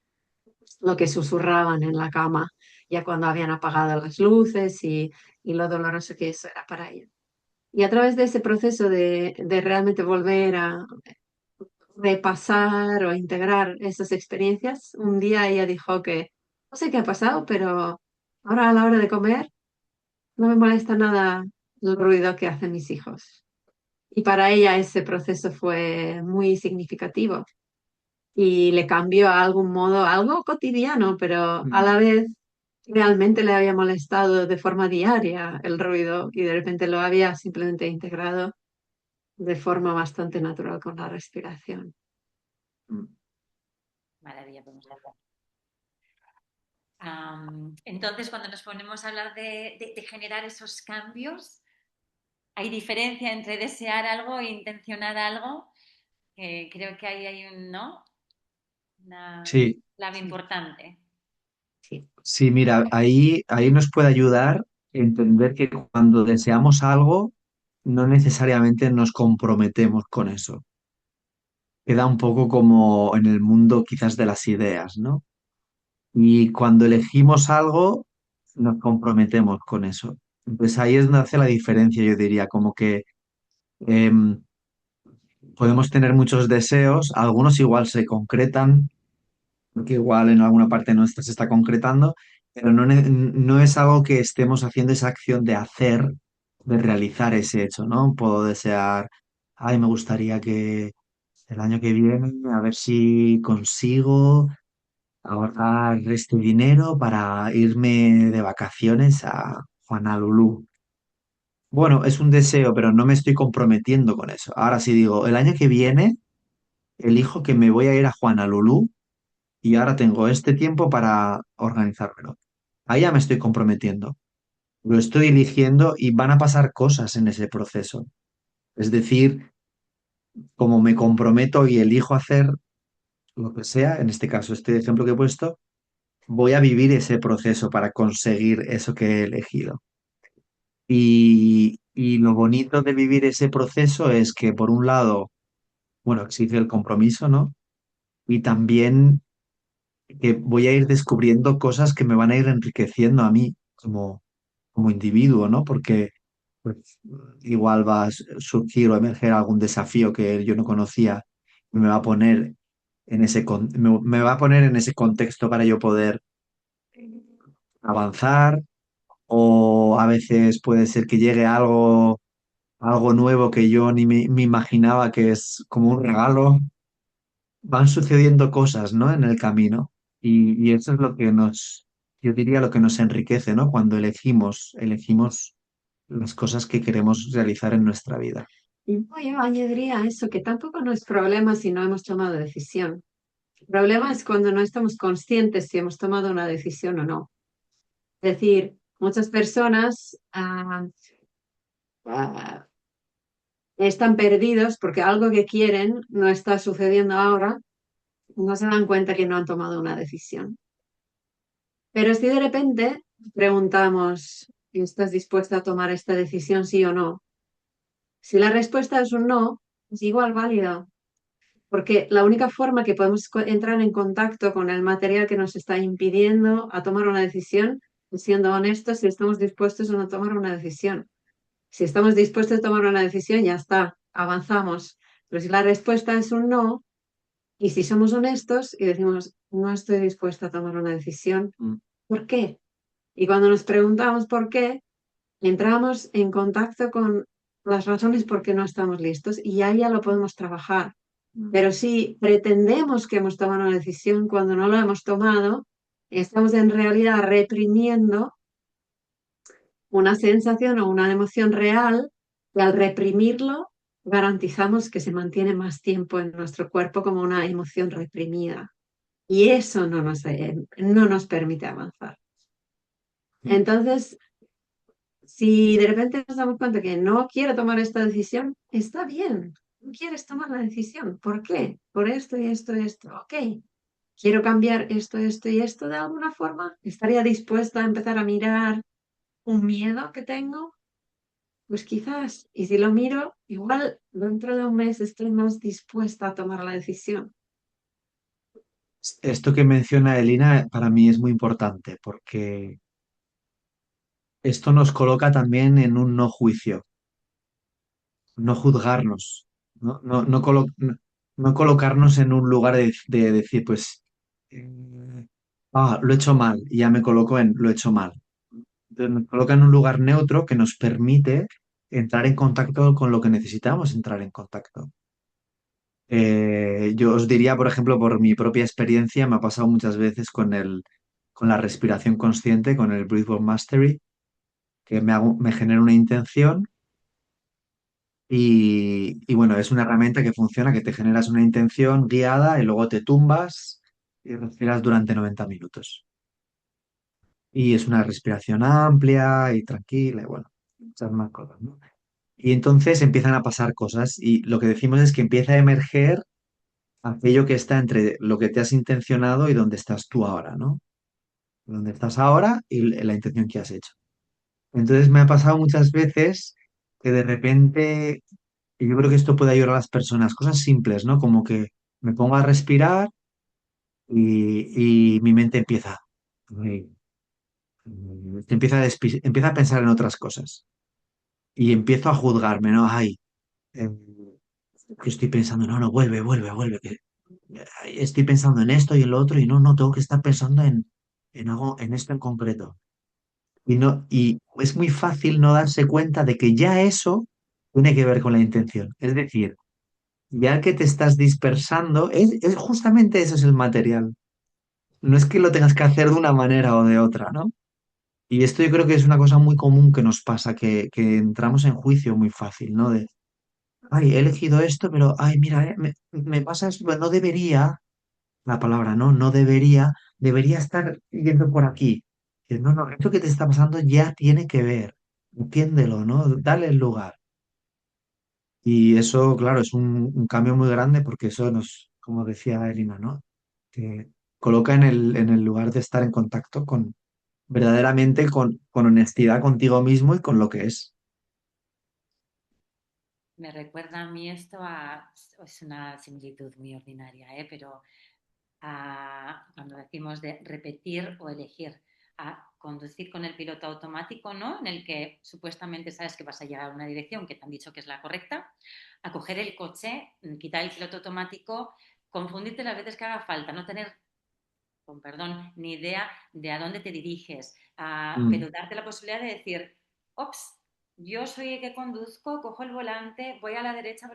lo que susurraban en la cama, ya cuando habían apagado las luces y lo doloroso que eso era para ella. Y a través de ese proceso de realmente volver a repasar o integrar esas experiencias, un día ella dijo que no sé qué ha pasado, pero ahora a la hora de comer no me molesta nada el ruido que hacen mis hijos. Y para ella ese proceso fue muy significativo y le cambió a algún modo, algo cotidiano, pero a la vez realmente le había molestado de forma diaria el ruido y de repente lo había simplemente integrado de forma bastante natural con la respiración. Maravilla, podemos hablar. Entonces, cuando nos ponemos a hablar de generar esos cambios, hay diferencia entre desear algo e intencionar algo. Creo que ahí hay ¿no? Una Sí, clave importante. Sí. sí, mira, ahí nos puede ayudar entender que cuando deseamos algo, no necesariamente nos comprometemos con eso. Queda un poco como en el mundo quizás de las ideas, ¿no? Y cuando elegimos algo, nos comprometemos con eso. Entonces ahí es donde hace la diferencia, yo diría, como que Em, Podemos tener muchos deseos, algunos igual se concretan, porque igual en alguna parte nuestra se está concretando, pero no es algo que estemos haciendo esa acción de hacer, de realizar ese hecho, ¿no? Puedo desear, ay, me gustaría que el año que viene, a ver si consigo ahorrar este dinero para irme de vacaciones a Honolulu. Bueno, es un deseo, pero no me estoy comprometiendo con eso. Ahora sí digo, el año que viene elijo que me voy a ir a Honolulu y ahora tengo este tiempo para organizármelo. Ahí ya me estoy comprometiendo. Lo estoy eligiendo y van a pasar cosas en ese proceso. Es decir, como me comprometo y elijo hacer lo que sea, en este caso, este ejemplo que he puesto, voy a vivir ese proceso para conseguir eso que he elegido. Y lo bonito de vivir ese proceso es que, por un lado, bueno, exige el compromiso, ¿no? Y también que voy a ir descubriendo cosas que me van a ir enriqueciendo a mí como individuo, ¿no? Porque pues, igual va a surgir o emerger algún desafío que yo no conocía y me va a poner me va a poner en ese contexto para yo poder avanzar, o a veces puede ser que llegue algo nuevo que yo ni me imaginaba, que es como un regalo. Van sucediendo cosas, ¿no? En el camino, y eso es lo que yo diría, lo que nos enriquece, ¿no? Cuando elegimos las cosas que queremos realizar en nuestra vida. Y yo añadiría eso, que tampoco no es problema si no hemos tomado decisión. El problema es cuando no estamos conscientes si hemos tomado una decisión o no. Es decir, muchas personas ah, están perdidos porque algo que quieren no está sucediendo ahora, no se dan cuenta que no han tomado una decisión. Pero si de repente preguntamos, ¿estás dispuesta a tomar esta decisión, sí o no? Si la respuesta es un no, es igual válido, porque la única forma que podemos entrar en contacto con el material que nos está impidiendo a tomar una decisión es siendo honestos si estamos dispuestos a no tomar una decisión. Si estamos dispuestos a tomar una decisión, ya está, avanzamos. Pero si la respuesta es un no, y si somos honestos y decimos, no estoy dispuesta a tomar una decisión, Mm. ¿por qué? Y cuando nos preguntamos por qué, entramos en contacto con las razones por qué no estamos listos y ahí ya lo podemos trabajar. Pero si pretendemos que hemos tomado una decisión cuando no lo hemos tomado, estamos en realidad reprimiendo una sensación o una emoción real y al reprimirlo garantizamos que se mantiene más tiempo en nuestro cuerpo como una emoción reprimida. Y eso no nos permite avanzar. Entonces, si de repente nos damos cuenta que no quiero tomar esta decisión, está bien. No quieres tomar la decisión. ¿Por qué? Por esto y esto y esto. Ok. Quiero cambiar esto, esto y esto de alguna forma. ¿Estaría dispuesta a empezar a mirar un miedo que tengo? Pues quizás. Y si lo miro, igual dentro de un mes estoy más dispuesta a tomar la decisión. Esto que menciona Elina para mí es muy importante porque esto nos coloca también en un no juicio, no juzgarnos, no colocarnos en un lugar de decir, pues, lo he hecho mal, y ya me coloco en lo he hecho mal. Entonces nos coloca en un lugar neutro que nos permite entrar en contacto con lo que necesitamos entrar en contacto. Yo os diría, por ejemplo, por mi propia experiencia, me ha pasado muchas veces con la respiración consciente, con el Breathwork Mastery, que me genera una intención y bueno, es una herramienta que funciona, que te generas una intención guiada y luego te tumbas y respiras durante 90 minutos. Y es una respiración amplia y tranquila y bueno, muchas más cosas, ¿no? Y entonces empiezan a pasar cosas y lo que decimos es que empieza a emerger aquello que está entre lo que te has intencionado y donde estás tú ahora, ¿no? Donde estás ahora y la intención que has hecho. Entonces me ha pasado muchas veces que de repente, y yo creo que esto puede ayudar a las personas, cosas simples, ¿no? Como que me pongo a respirar y mi mente eh, empieza a pensar en otras cosas y empiezo a juzgarme, ¿no? Ay, eh, que estoy pensando, no, no, vuelve, vuelve, vuelve, que estoy pensando en esto y en lo otro y no, no, tengo que estar pensando en algo, en esto en concreto. Y no, y es muy fácil no darse cuenta de que ya eso tiene que ver con la intención. Es decir, ya que te estás dispersando, justamente eso es el material. No es que lo tengas que hacer de una manera o de otra, ¿no? Y esto yo creo que es una cosa muy común que nos pasa, que entramos en juicio muy fácil, ¿no? De, ay, he elegido esto, pero, ay, mira, me pasa esto, pero no debería, la palabra, ¿no? No debería, debería estar yendo por aquí. Que no, no, esto que te está pasando ya tiene que ver. Entiéndelo, ¿no? Dale el lugar. Y eso, claro, es un cambio muy grande porque eso nos, como decía Elina, ¿no? Te coloca en el lugar de estar en contacto con verdaderamente con honestidad contigo mismo y con lo que es. Me recuerda a mí esto es una similitud muy ordinaria, ¿eh? Pero cuando decimos de repetir o elegir, a conducir con el piloto automático, ¿no? En el que supuestamente sabes que vas a llegar a una dirección que te han dicho que es la correcta, a coger el coche, quitar el piloto automático, confundirte las veces que haga falta, no tener, con perdón, ni idea de a dónde te diriges, Mm, pero darte la posibilidad de decir, ops, yo soy el que conduzco, cojo el volante, voy a la derecha,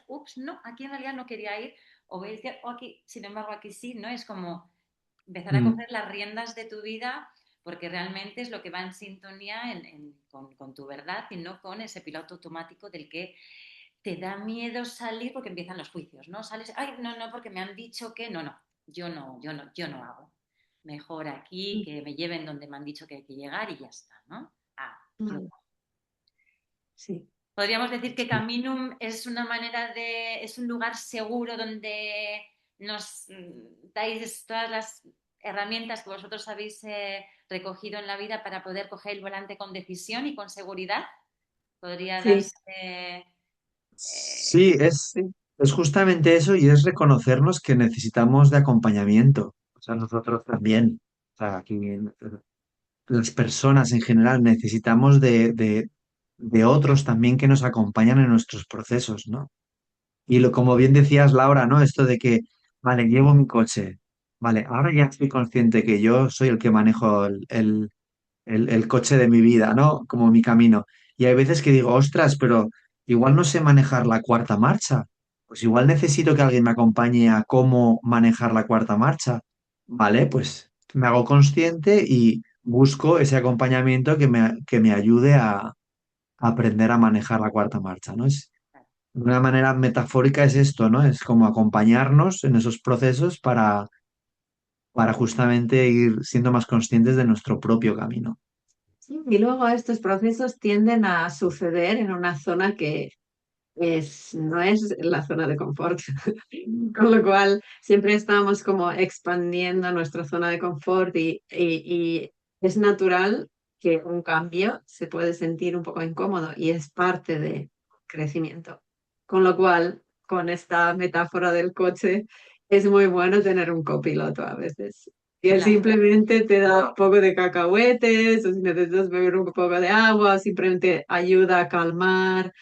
ups, no, aquí en realidad no quería ir, o voy a decir, oh, aquí, sin embargo, aquí sí, ¿no? Es como empezar a mm, coger las riendas de tu vida porque realmente es lo que va en sintonía con tu verdad y no con ese piloto automático del que te da miedo salir porque empiezan los juicios, ¿no? Sales, ay, no, no, porque me han dicho que no, no, yo no hago. Mejor aquí que me lleven donde me han dicho que hay que llegar y ya está, ¿no? Vale, sí. Podríamos decir que sí. Caminum es una manera es un lugar seguro donde nos dais todas las herramientas que vosotros habéis recogido en la vida para poder coger el volante con decisión y con seguridad. Podría Sí, darse. Sí, sí, es justamente eso y es reconocernos que necesitamos de acompañamiento. O sea, nosotros también. O sea, aquí las personas en general necesitamos de otros también que nos acompañan en nuestros procesos, ¿no? Y como bien decías, Laura, ¿no? Esto de que, vale, llevo mi coche. Vale, ahora ya estoy consciente que yo soy el que manejo el coche de mi vida, ¿no? Como mi camino. Y hay veces que digo, ostras, pero igual no sé manejar la cuarta marcha. Pues igual necesito que alguien me acompañe a cómo manejar la cuarta marcha. Vale, pues me hago consciente y busco ese acompañamiento que me ayude a aprender a manejar la cuarta marcha, ¿no? De una manera metafórica es esto, ¿no? Es como acompañarnos en esos procesos para justamente ir siendo más conscientes de nuestro propio camino. sí. Y luego estos procesos tienden a suceder en una zona que no es la zona de confort, con lo cual siempre estamos como expandiendo nuestra zona de confort y es natural que un cambio se puede sentir un poco incómodo y es parte de crecimiento. Con lo cual, con esta metáfora del coche, es muy bueno tener un copiloto a veces. Y él Claro, simplemente te da un poco de cacahuetes, o si necesitas beber un poco de agua, simplemente ayuda a calmar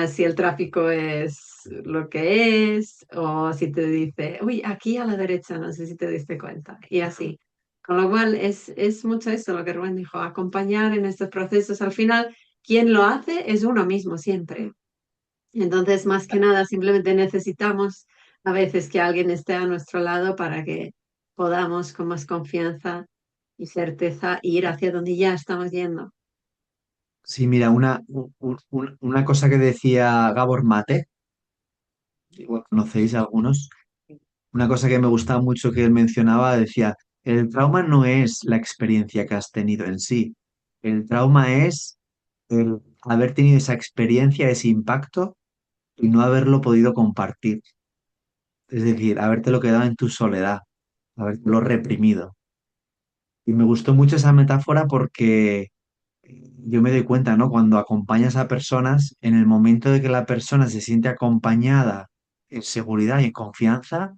si el tráfico es lo que es, o si te dice, uy, aquí a la derecha, no sé si te diste cuenta, y así. Con lo cual es mucho eso lo que Rubén dijo, acompañar en estos procesos. Al final, quien lo hace es uno mismo siempre. Entonces, más que nada, simplemente necesitamos a veces que alguien esté a nuestro lado para que podamos con más confianza y certeza ir hacia donde ya estamos yendo. Sí, mira, una cosa que decía Gabor Mate, igual conocéis algunos, una cosa que me gustaba mucho que él mencionaba, decía, el trauma no es la experiencia que has tenido en sí, el trauma es el haber tenido esa experiencia, ese impacto y no haberlo podido compartir. Es decir, habértelo quedado en tu soledad, habértelo reprimido. Y me gustó mucho esa metáfora porque yo me doy cuenta, ¿no? Cuando acompañas a personas, en el momento de que la persona se siente acompañada en seguridad y en confianza,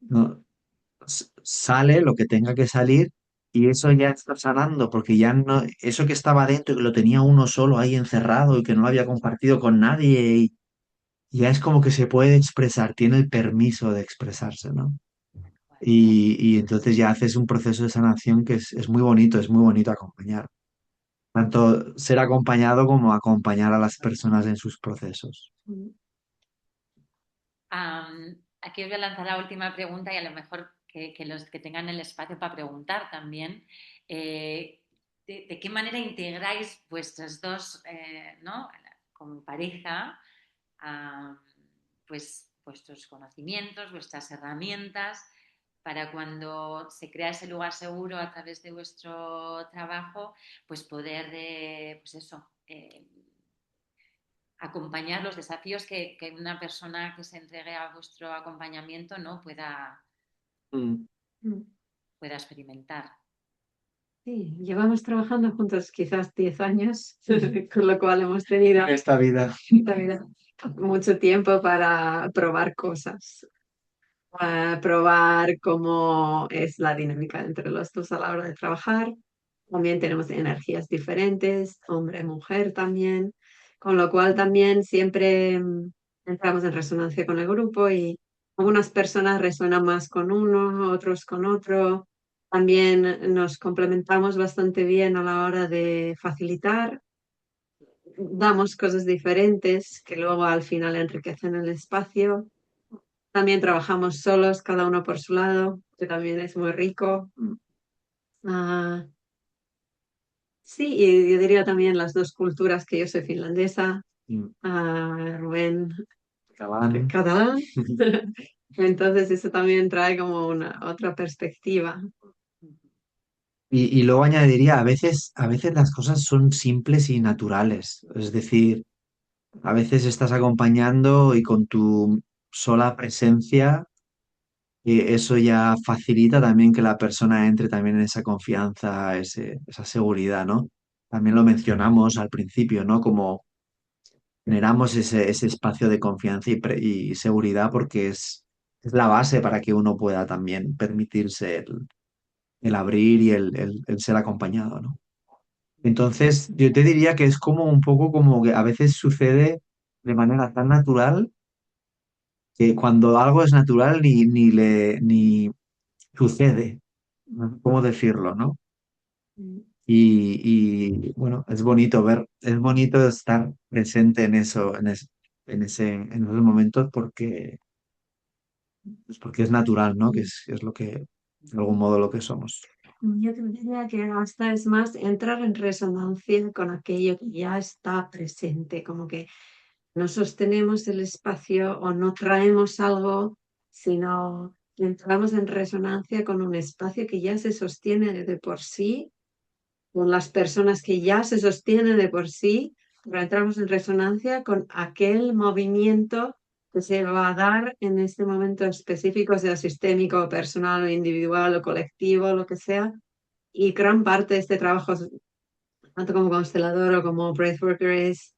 ¿no? Sale lo que tenga que salir y eso ya está sanando, porque ya no, eso que estaba dentro y que lo tenía uno solo ahí encerrado y que no lo había compartido con nadie, y ya es como que se puede expresar, tiene el permiso de expresarse, ¿no? Y entonces ya haces un proceso de sanación que es muy bonito acompañar. Tanto ser acompañado como acompañar a las personas en sus procesos. Aquí os voy a lanzar la última pregunta y a lo mejor que los que tengan el espacio para preguntar también. ¿De qué manera integráis vuestros dos, ¿no? Como pareja, ah, pues vuestros conocimientos, vuestras herramientas, para cuando se crea ese lugar seguro a través de vuestro trabajo, pues poder, pues eso, acompañar los desafíos que una persona que se entregue a vuestro acompañamiento no Mm. pueda experimentar. Sí, llevamos trabajando juntos quizás 10 años, con lo cual hemos tenido Esta vida. esta vida mucho tiempo para probar cosas, probar cómo es la dinámica entre los dos a la hora de trabajar. También tenemos energías diferentes, hombre-mujer también, con lo cual también siempre entramos en resonancia con el grupo y algunas personas resuenan más con uno, otros con otro. También nos complementamos bastante bien a la hora de facilitar, damos cosas diferentes que luego al final enriquecen el espacio. También trabajamos solos, cada uno por su lado, que también es muy rico. Ah, sí, y yo diría también las dos culturas, que yo soy finlandesa, Mm. Rubén Catalán. catalán. Entonces eso también trae como una otra perspectiva. Y luego añadiría, a veces las cosas son simples y naturales. Es decir, a veces estás acompañando y con tu sola presencia, eso ya facilita también que la persona entre también en esa confianza, esa seguridad, ¿no? También lo mencionamos al principio, ¿no? Como generamos ese espacio de confianza y seguridad porque es la base para que uno pueda también permitirse el abrir y el ser acompañado, ¿no? Entonces, yo te diría que es como un poco como que a veces sucede de manera tan natural que cuando algo es natural ni sucede, no sé cómo decirlo, ¿no? Bueno, es bonito es bonito estar presente en eso, en esos momentos porque es natural, ¿no? Que es lo que, de algún modo, lo que somos. Yo te diría que hasta es más entrar en resonancia con aquello que ya está presente, como que no sostenemos el espacio o no traemos algo, sino entramos en resonancia con un espacio que ya se sostiene de por sí, con las personas que ya se sostienen de por sí, pero entramos en resonancia con aquel movimiento que se va a dar en este momento específico, sea sistémico, personal o individual o colectivo, lo que sea. Y gran parte de este trabajo, tanto como constelador o como breathworker, es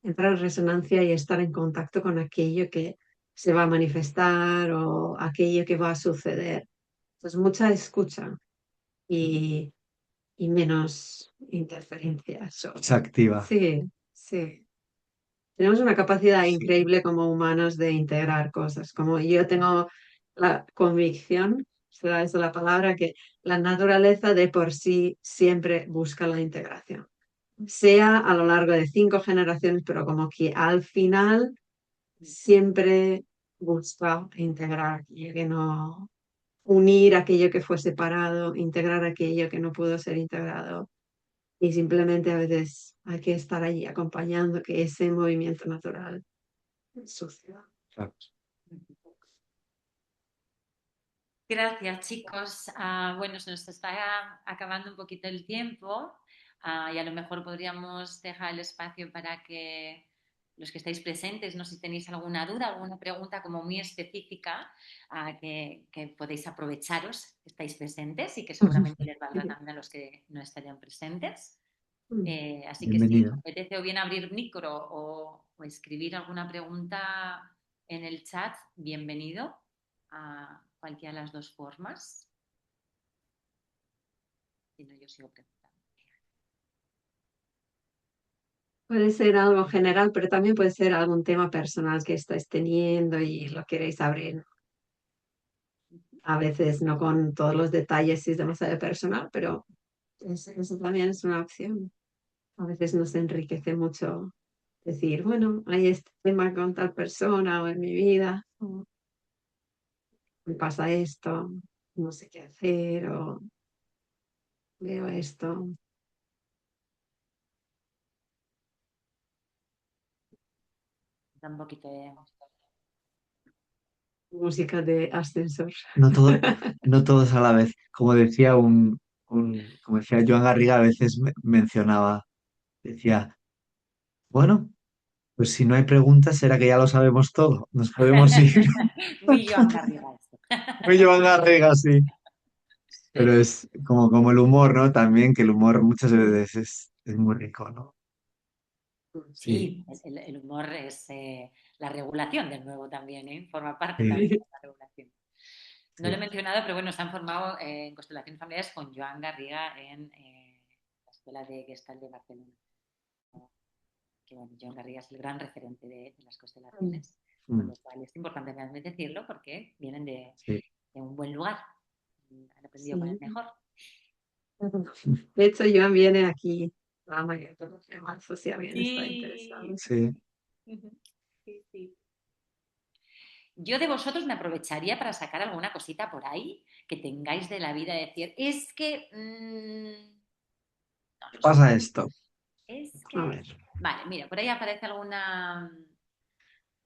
entrar en resonancia y estar en contacto con aquello que se va a manifestar o aquello que va a suceder. Entonces, mucha escucha y, y menos interferencias. Se activa. Sí, sí. Tenemos una capacidad increíble como humanos de integrar cosas. Como yo tengo la convicción, será esa la palabra, que la naturaleza de por sí siempre busca la integración. Sea a lo largo de 5 generaciones, pero como que al final siempre busca integrar aquello que no, unir aquello que fue separado, integrar aquello que no pudo ser integrado. Y simplemente a veces hay que estar allí acompañando que ese movimiento natural suceda. Exacto. Gracias, chicos. Bueno, se nos está acabando un poquito el tiempo, y a lo mejor podríamos dejar el espacio para que los que estáis presentes, no sé si tenéis alguna duda, alguna pregunta como muy específica, que podéis aprovecharos, que estáis presentes y que seguramente les valdrá también a los que no estarían presentes. Así que si os Bienvenido. apetece o bien abrir micro o escribir alguna pregunta en el chat, bienvenido a cualquiera de las dos formas. Si no, yo sigo preguntando. Puede ser algo general, pero también puede ser algún tema personal que estáis teniendo y lo queréis abrir. A veces no con todos los detalles si es demasiado personal, pero eso también es una opción. A veces nos enriquece mucho decir, bueno, hay este tema con tal persona o en mi vida, o me pasa esto, no sé qué hacer, o veo esto. Da un poquito de... Música de ascensor. No todo, no todos a la vez. Como decía Joan Garriga, a veces mencionaba, decía, bueno, pues si no hay preguntas, será que ya lo sabemos todo. Nos podemos ir. Muy Joan Garriga esto. Muy Joan Garriga, sí. Pero es como el humor, ¿no? También, que el humor muchas veces es muy rico, ¿no? Sí, Sí, el humor es la regulación del nuevo también, ¿eh? Forma parte también sí, de la regulación. No lo he sí. mencionado, pero bueno, se han formado en constelaciones familiares con Joan Garriga en la Escuela de Gestalt de Barcelona. Que bueno, Joan Garriga es el gran referente de las constelaciones, con Mm, lo cual es importante también decirlo porque vienen sí. de un buen lugar, han aprendido con el Sí. mejor. De hecho, Joan viene aquí la mayoría de los temas, o sea, bien está interesado. Sí, Sí. sí, sí. Yo de vosotros me aprovecharía para sacar alguna cosita por ahí que tengáis de la vida, decir, es que, no ¿Qué lo sé, pasa esto? es A que, ver, vale, mira, por ahí aparece alguna,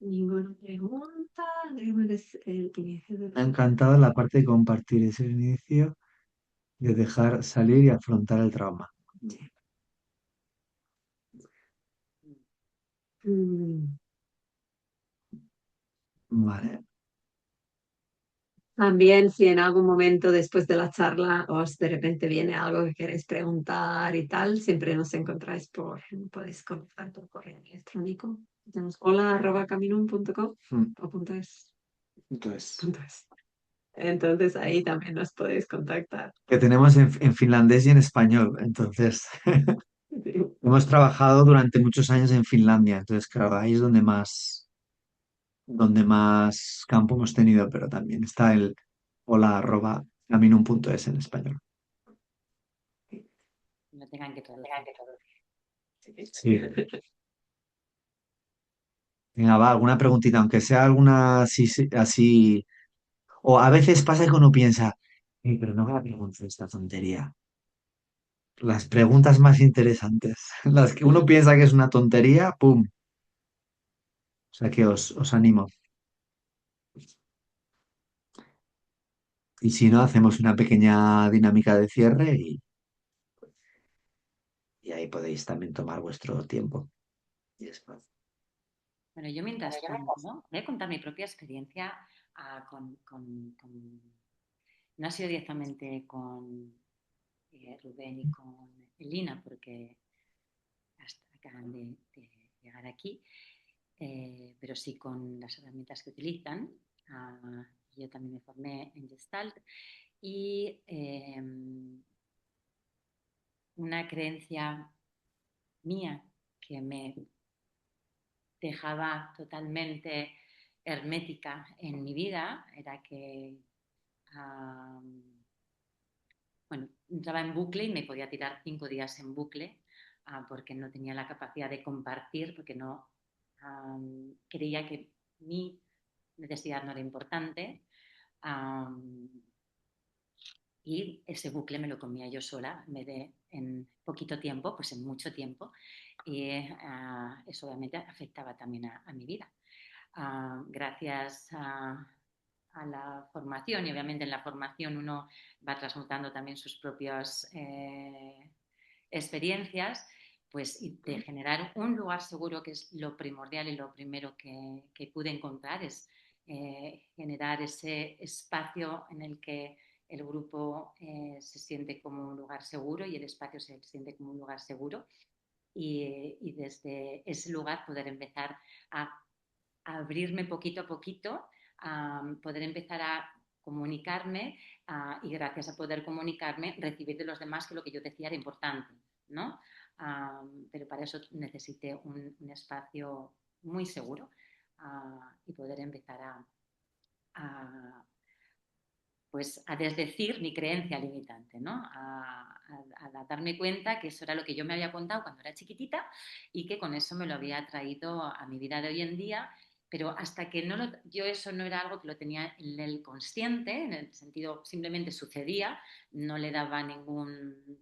ninguna pregunta. Déjame el inicio Me ha encantado la parte de compartir ese inicio, de dejar salir y afrontar el trauma. Mm, Vale. También si en algún momento después de la charla os de repente viene algo que queréis preguntar y tal, siempre nos encontráis podéis contactar por correo electrónico. Tenemos hola@caminum.com Mm, o .es, entonces, .es. Entonces ahí también nos podéis contactar. que tenemos en finlandés y en español. Entonces, hemos trabajado durante muchos años en Finlandia. Entonces, claro, ahí es donde más campo hemos tenido, pero también está el hola@caminum.es en español. no tengan que traducir. Sí. Venga, va, alguna preguntita, aunque sea alguna así, así. O a veces pasa que uno piensa, pero no me preguntar esta tontería." Las preguntas más interesantes, las que uno piensa que es una tontería, ¡pum! O sea que os animo. Y si no, hacemos una pequeña dinámica de cierre y ahí podéis también tomar vuestro tiempo. Y después. Bueno, yo mientras tanto, ¿no? Voy a contar mi propia experiencia no ha sido directamente con Rubén y con Elina, porque hasta acaban de llegar aquí, pero sí con las herramientas que utilizan. Yo también me formé en Gestalt y una creencia mía que me dejaba totalmente hermética en mi vida era que bueno, entraba en bucle y me podía tirar 5 días en bucle porque no tenía la capacidad de compartir, porque no creía que mi necesidad no era importante y ese bucle me lo comía yo sola, me de en poquito tiempo, pues en mucho tiempo, y eso obviamente afectaba también a mi vida. Gracias a la formación y obviamente en la formación uno va transmutando también sus propias experiencias, pues de generar un lugar seguro, que es lo primordial y lo primero que pude encontrar, es generar ese espacio en el que el grupo se siente como un lugar seguro y el espacio se siente como un lugar seguro y desde ese lugar poder empezar a abrirme poquito a poquito, poder empezar a comunicarme y gracias a poder comunicarme recibir de los demás que lo que yo decía era importante, ¿no? Pero para eso necesité un espacio muy seguro y poder empezar a, pues, a desdecir mi creencia limitante, ¿no? A darme cuenta que eso era lo que yo me había contado cuando era chiquitita y que con eso me lo había traído a mi vida de hoy en día, pero hasta que no yo eso no era algo que lo tenía en el consciente, en el sentido simplemente sucedía, no le daba ningún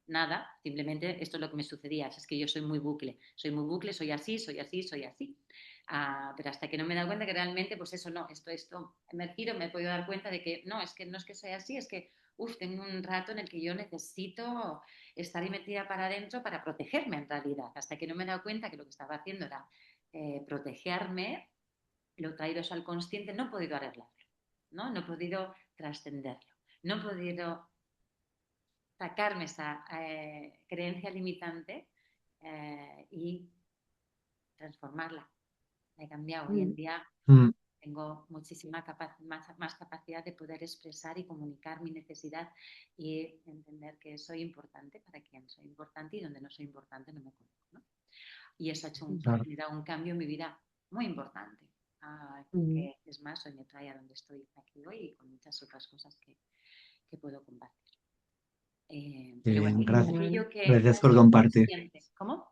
nada, simplemente esto es lo que me sucedía, es que yo soy muy bucle, soy así, soy así, soy así. Pero hasta que no me he dado cuenta que realmente, pues eso no, esto emergido, me he podido dar cuenta de que no es que sea así, es que tengo un rato en el que yo necesito estar ahí metida para adentro para protegerme en realidad. Hasta que no me he dado cuenta que lo que estaba haciendo era protegerme, lo he traído eso al consciente, no he podido arreglarlo, no he podido trascenderlo, no he podido sacarme esa creencia limitante y transformarla. Me he cambiado. Hoy en día Mm, tengo muchísima más capacidad de poder expresar y comunicar mi necesidad y entender que soy importante para quien soy importante y donde no soy importante no me conozco, ¿no? Y eso ha hecho claro. generado un cambio en mi vida muy importante. Mm. Que es más, hoy me trae a donde estoy aquí hoy y con muchas otras cosas que puedo compartir. Qué Pero bueno, bien, Muy gracias. bueno. aquello que Gracias por es compartir. consciente. ¿Cómo?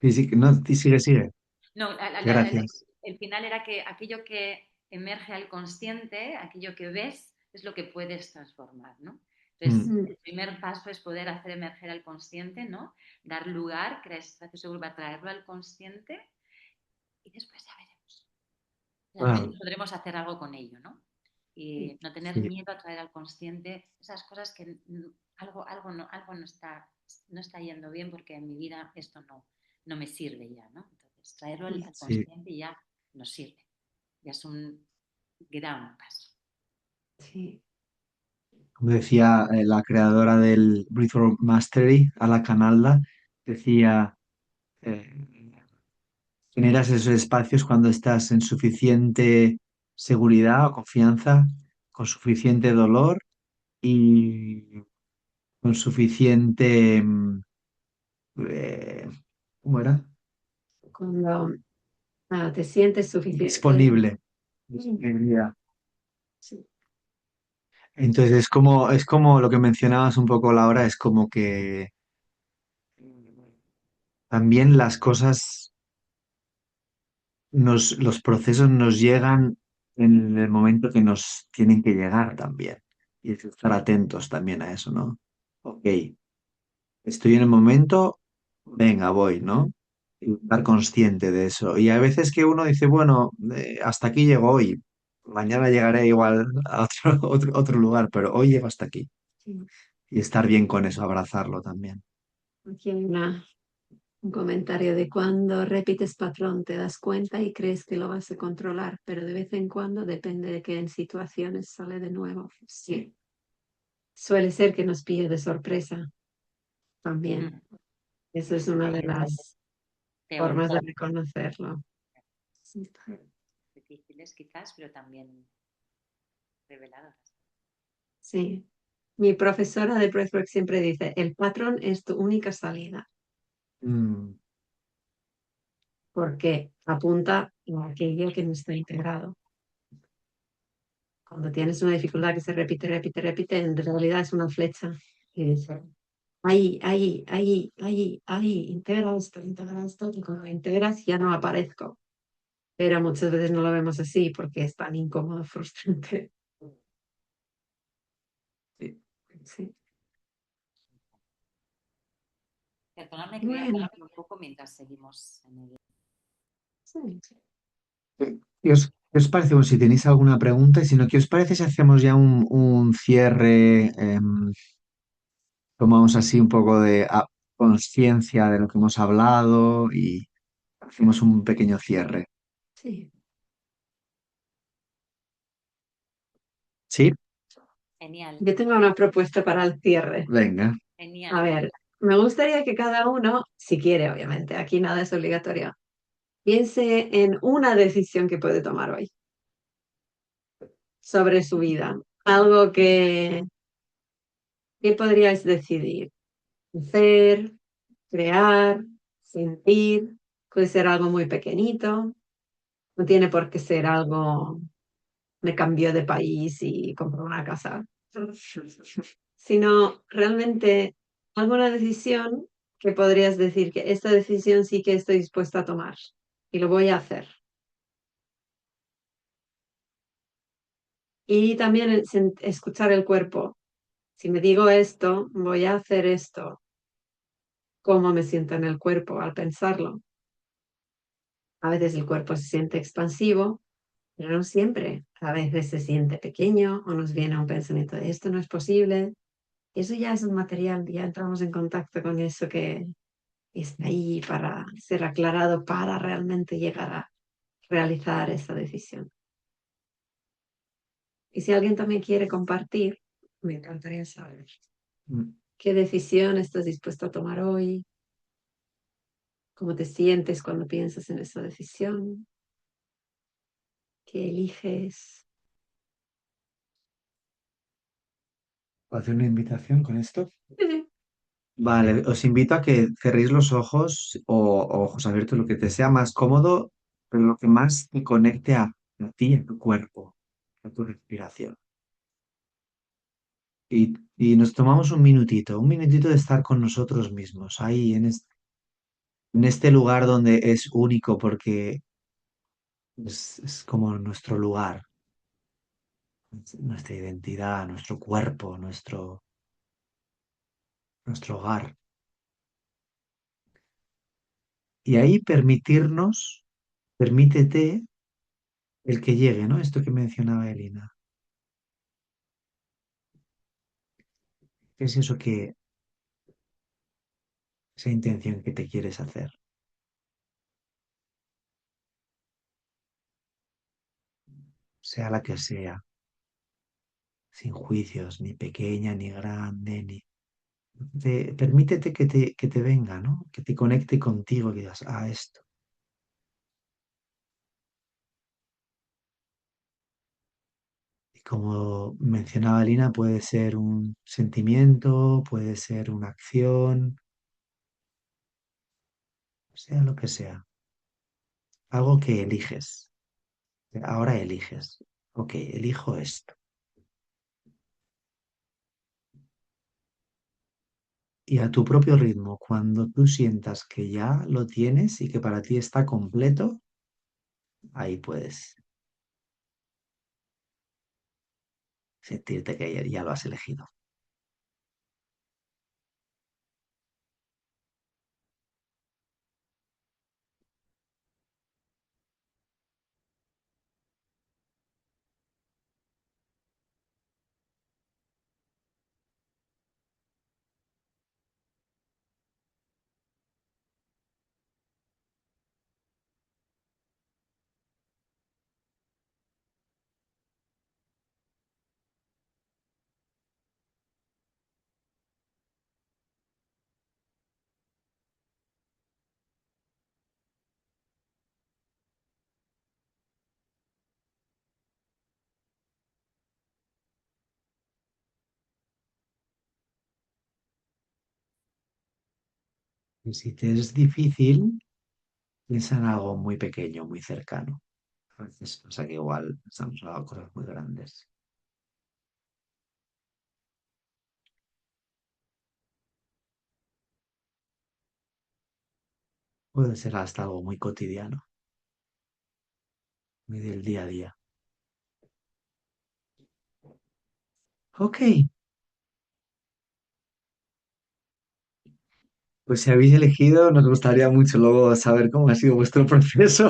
Sí, sí, no, sigue, sigue. No, Gracias. el final era que aquello que emerge al consciente, aquello que ves, es lo que puedes transformar, ¿no? Entonces, Mm, Mm. el primer paso es poder hacer emerger al consciente, ¿no? Dar lugar, crear ese espacio seguro para traerlo al consciente y después ya veremos. Al claro, menos podremos hacer algo con ello, ¿no? Y no tener sí, miedo a traer al consciente esas cosas que algo no está yendo bien porque en mi vida esto no me sirve ya, ¿no? Entonces, traerlo al sí. consciente ya nos sirve. Ya es un gran paso. Sí. Como decía la creadora del Breathwork Mastery, Ala Canalda, decía, eh, generas esos espacios cuando estás en suficiente seguridad o confianza, con suficiente dolor y con suficiente, eh, ¿cómo era? Cuando te sientes suficiente. Disponible. Mm. Disponibilidad. Sí. Entonces es como lo que mencionabas un poco, Laura, es como que también las cosas, los procesos nos llegan en el momento que nos tienen que llegar también. Y es estar atentos también a eso, ¿no? Ok, estoy en el momento, venga, voy, ¿no? Y estar consciente de eso. Y a veces que uno dice, bueno, hasta aquí llego hoy, mañana llegaré igual a otro, otro lugar, pero hoy llego hasta aquí. Sí. Y estar bien con eso, abrazarlo también. Aquí hay un comentario de cuando repites patrón te das cuenta y crees que lo vas a controlar, pero de vez en cuando depende de que en situaciones sale de nuevo. Sí. Suele ser que nos pille de sorpresa también. Esa es una de las formas de Teórico, reconocerlo. Sí. difíciles quizás, pero también reveladoras. Sí. Mi profesora de Breathwork siempre dice, el patrón es tu única salida, Mm, porque apunta a aquello que no está integrado. Cuando tienes una dificultad que se repite, repite, repite, en realidad es una flecha y dice, ahí, integra esto, y cuando lo integras ya no aparezco. Pero muchas veces no lo vemos así porque es tan incómodo, frustrante. sí. Sí. Perdóname que voy a Bueno, hablar un poco mientras seguimos en el... sí. ¿Qué os parece? Bueno, si tenéis alguna pregunta, y si no, ¿qué os parece si hacemos ya un cierre? Tomamos así un poco de conciencia de lo que hemos hablado y hacemos un pequeño cierre. Sí. ¿Sí? Genial, Yo tengo una propuesta para el cierre. Venga. A genial. ver, me gustaría que cada uno, si quiere, obviamente, aquí nada es obligatorio, piense en una decisión que puede tomar hoy. sobre su vida. Algo que podríais decidir. Hacer, crear, sentir. Puede ser algo muy pequeñito. No tiene por qué ser algo, me cambió de país y compró una casa, sino realmente alguna decisión que podrías decir que esta decisión sí que estoy dispuesta a tomar y lo voy a hacer. Y también escuchar el cuerpo. Si me digo esto, voy a hacer esto. ¿Cómo me siento en el cuerpo al pensarlo? A veces el cuerpo se siente expansivo, pero no siempre. A veces se siente pequeño o nos viene un pensamiento de esto no es posible. Eso ya es un material, ya entramos en contacto con eso que está ahí para ser aclarado, para realmente llegar a realizar esa decisión. Y si alguien también quiere compartir, me encantaría saber Mm. qué decisión estás dispuesto a tomar hoy, cómo te sientes cuando piensas en esa decisión, qué eliges. ¿Puedo hacer una invitación con esto? Vale, os invito a que cerréis los ojos o ojos abiertos, lo que te sea más cómodo, pero lo que más te conecte a ti, a tu cuerpo, a tu respiración. Y nos tomamos un minutito de estar con nosotros mismos, ahí en este lugar donde es único porque es como nuestro lugar, nuestra identidad, nuestro cuerpo, nuestro hogar. Y ahí permítete el que llegue, ¿no? Esto que mencionaba Elina. ¿Qué es eso esa intención que te quieres hacer? Sea la que sea, sin juicios, ni pequeña, ni grande, ni... permítete que te venga, ¿no? Que te conecte contigo, que digas, esto. Y como mencionaba Elina, puede ser un sentimiento, puede ser una acción, sea lo que sea. Algo que eliges. Ahora eliges. Ok, elijo esto. Y a tu propio ritmo, cuando tú sientas que ya lo tienes y que para ti está completo, ahí puedes sentirte que ya lo has elegido. Y si te es difícil, piensa en algo muy pequeño, muy cercano. A veces pasa que igual estamos hablando de cosas muy grandes. Puede ser hasta algo muy cotidiano, muy del día a día. Ok, pues si habéis elegido, nos gustaría mucho luego saber cómo ha sido vuestro proceso.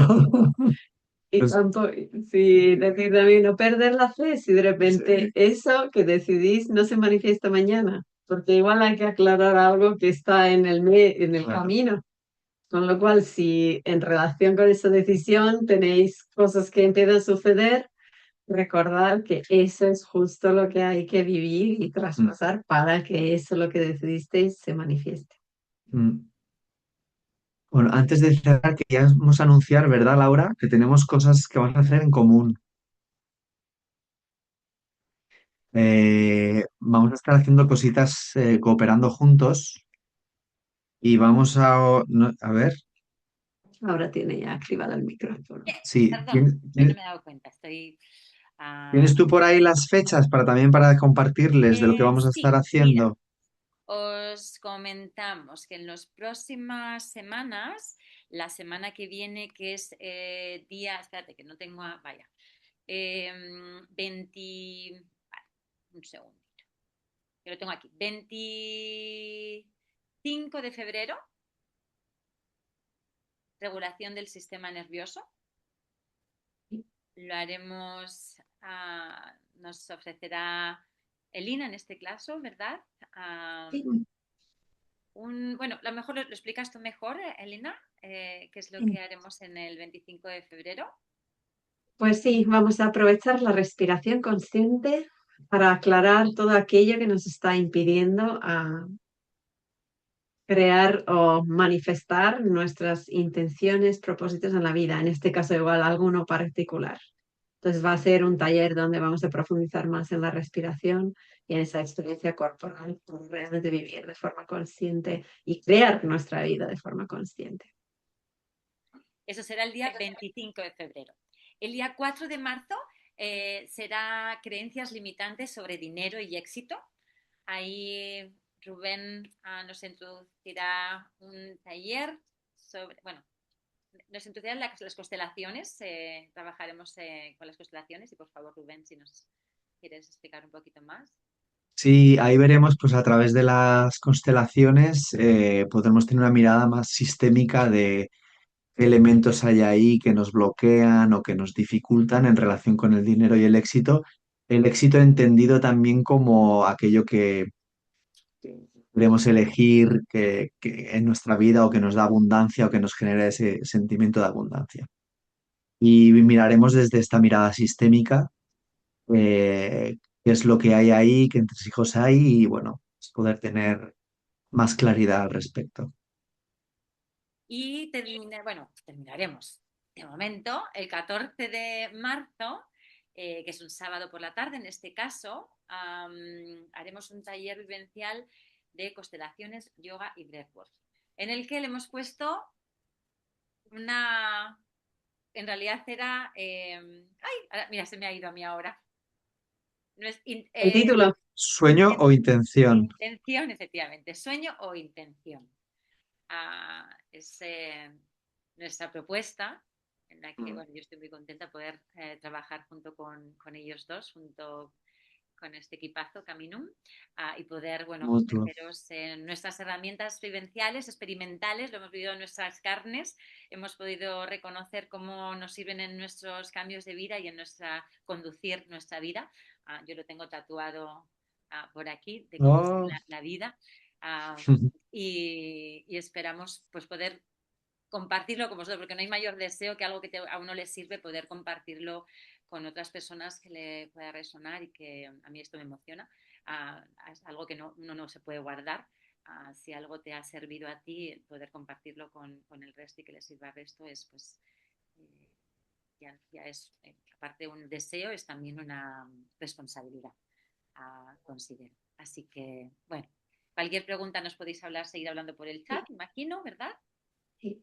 Y Pues, tanto, si decir también no perder la fe, si de repente sí, eso que decidís no se manifiesta mañana, porque igual hay que aclarar algo que está en el claro. camino. Con lo cual, si en relación con esa decisión tenéis cosas que empiezan a suceder, recordad que eso es justo lo que hay que vivir y traspasar para que eso lo que decidisteis se manifieste. Mm. Bueno, antes de cerrar, queríamos anunciar, ¿verdad, Laura? Que tenemos cosas que vamos a hacer en común. Vamos a estar haciendo cositas, cooperando juntos y vamos a ver, Ahora tiene ya activado el micrófono. sí, Perdón, que no me he dado cuenta. Estoy. ¿tienes tú por ahí las fechas para compartirles de lo que vamos a estar Sí, mira, haciendo? os comentamos que en las próximas semanas, la semana que viene, que es día, espérate, que no tengo, vaya, 20, vale, un segundo, que lo tengo aquí, 25 de febrero, regulación del sistema nervioso. Lo haremos, nos ofrecerá Elina en este caso, ¿verdad? Sí. Bueno, a lo mejor lo explicas tú mejor, Elina, qué es lo que haremos en el 25 de febrero. Pues sí, vamos a aprovechar la respiración consciente para aclarar todo aquello que nos está impidiendo crear o manifestar nuestras intenciones, propósitos en la vida, en este caso igual alguno particular. Entonces va a ser un taller donde vamos a profundizar más en la respiración y en esa experiencia corporal, para realmente vivir de forma consciente y crear nuestra vida de forma consciente. Eso será el día 25 de febrero. El día 4 de marzo será creencias limitantes sobre dinero y éxito. Ahí Rubén nos introducirá un taller sobre, bueno, nos introducirán las constelaciones, trabajaremos con las constelaciones y por favor Rubén, si nos quieres explicar un poquito más. Sí, ahí veremos, pues a través de las constelaciones, podremos tener una mirada más sistémica de qué elementos hay ahí que nos bloquean o que nos dificultan en relación con el dinero y el éxito. El éxito entendido también como aquello que podemos elegir que en nuestra vida o que nos da abundancia o que nos genera ese sentimiento de abundancia. Y miraremos desde esta mirada sistémica, qué es lo que hay ahí, qué entresijos hay y bueno, pues poder tener más claridad al respecto. Y terminaremos de momento el 14 de marzo, que es un sábado por la tarde en este caso, haremos un taller vivencial de constelaciones, yoga y breathwork, en el que le hemos puesto una, en realidad era, mira, se me ha ido a mí ahora. No es, El título. Sueño o intención. intención, efectivamente, sueño o intención. Es nuestra propuesta en la que bueno, yo estoy muy contenta de poder trabajar junto con ellos dos, junto con este equipazo Caminum, y poder bueno, Mutuo. ofreceros nuestras herramientas vivenciales, experimentales, lo hemos vivido en nuestras carnes, hemos podido reconocer cómo nos sirven en nuestros cambios de vida y en nuestra conducir nuestra vida. Yo lo tengo tatuado por aquí, de cómo es Oh. la vida. Y esperamos pues poder compartirlo con vosotros, porque no hay mayor deseo que algo que a uno le sirve poder compartirlo con otras personas que le pueda resonar y que a mí esto me emociona. Es algo que uno no se puede guardar. Si algo te ha servido a ti, poder compartirlo con el resto y que le sirva al resto es pues ya es, aparte de un deseo, es también una responsabilidad, considero. Así que, bueno, cualquier pregunta nos podéis seguir hablando por el chat, imagino, ¿verdad?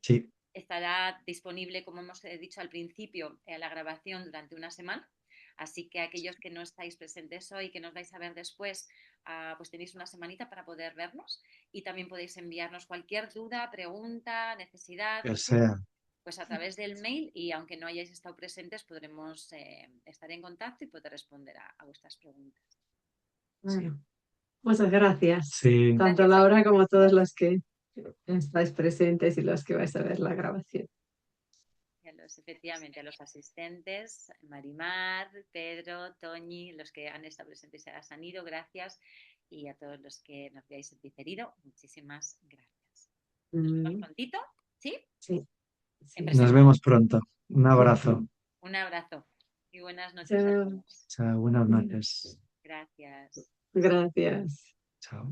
Sí. Estará disponible, como hemos dicho al principio, la grabación durante una semana. Así que aquellos que no estáis presentes hoy, que nos vais a ver después, pues tenéis una semanita para poder vernos. Y también podéis enviarnos cualquier duda, pregunta, necesidad, O sea, pues a través del mail. Y aunque no hayáis estado presentes, podremos estar en contacto y poder responder a vuestras preguntas. Bueno, muchas gracias. sí. Tanto Gracias a Laura como vosotros. a todos los que estáis presentes y los que vais a ver la grabación. Efectivamente, a los asistentes, Marimar, Pedro, Toñi, los que han estado presentes y se han ido, gracias. Y a todos los que nos veáis en diferido, muchísimas gracias. Nos vemos prontito, ¿sí? Sí. En Nos presencial. vemos pronto. Un abrazo. Un abrazo y buenas noches a Chao. todos. Chao, buenas noches. Gracias. Gracias. Chao.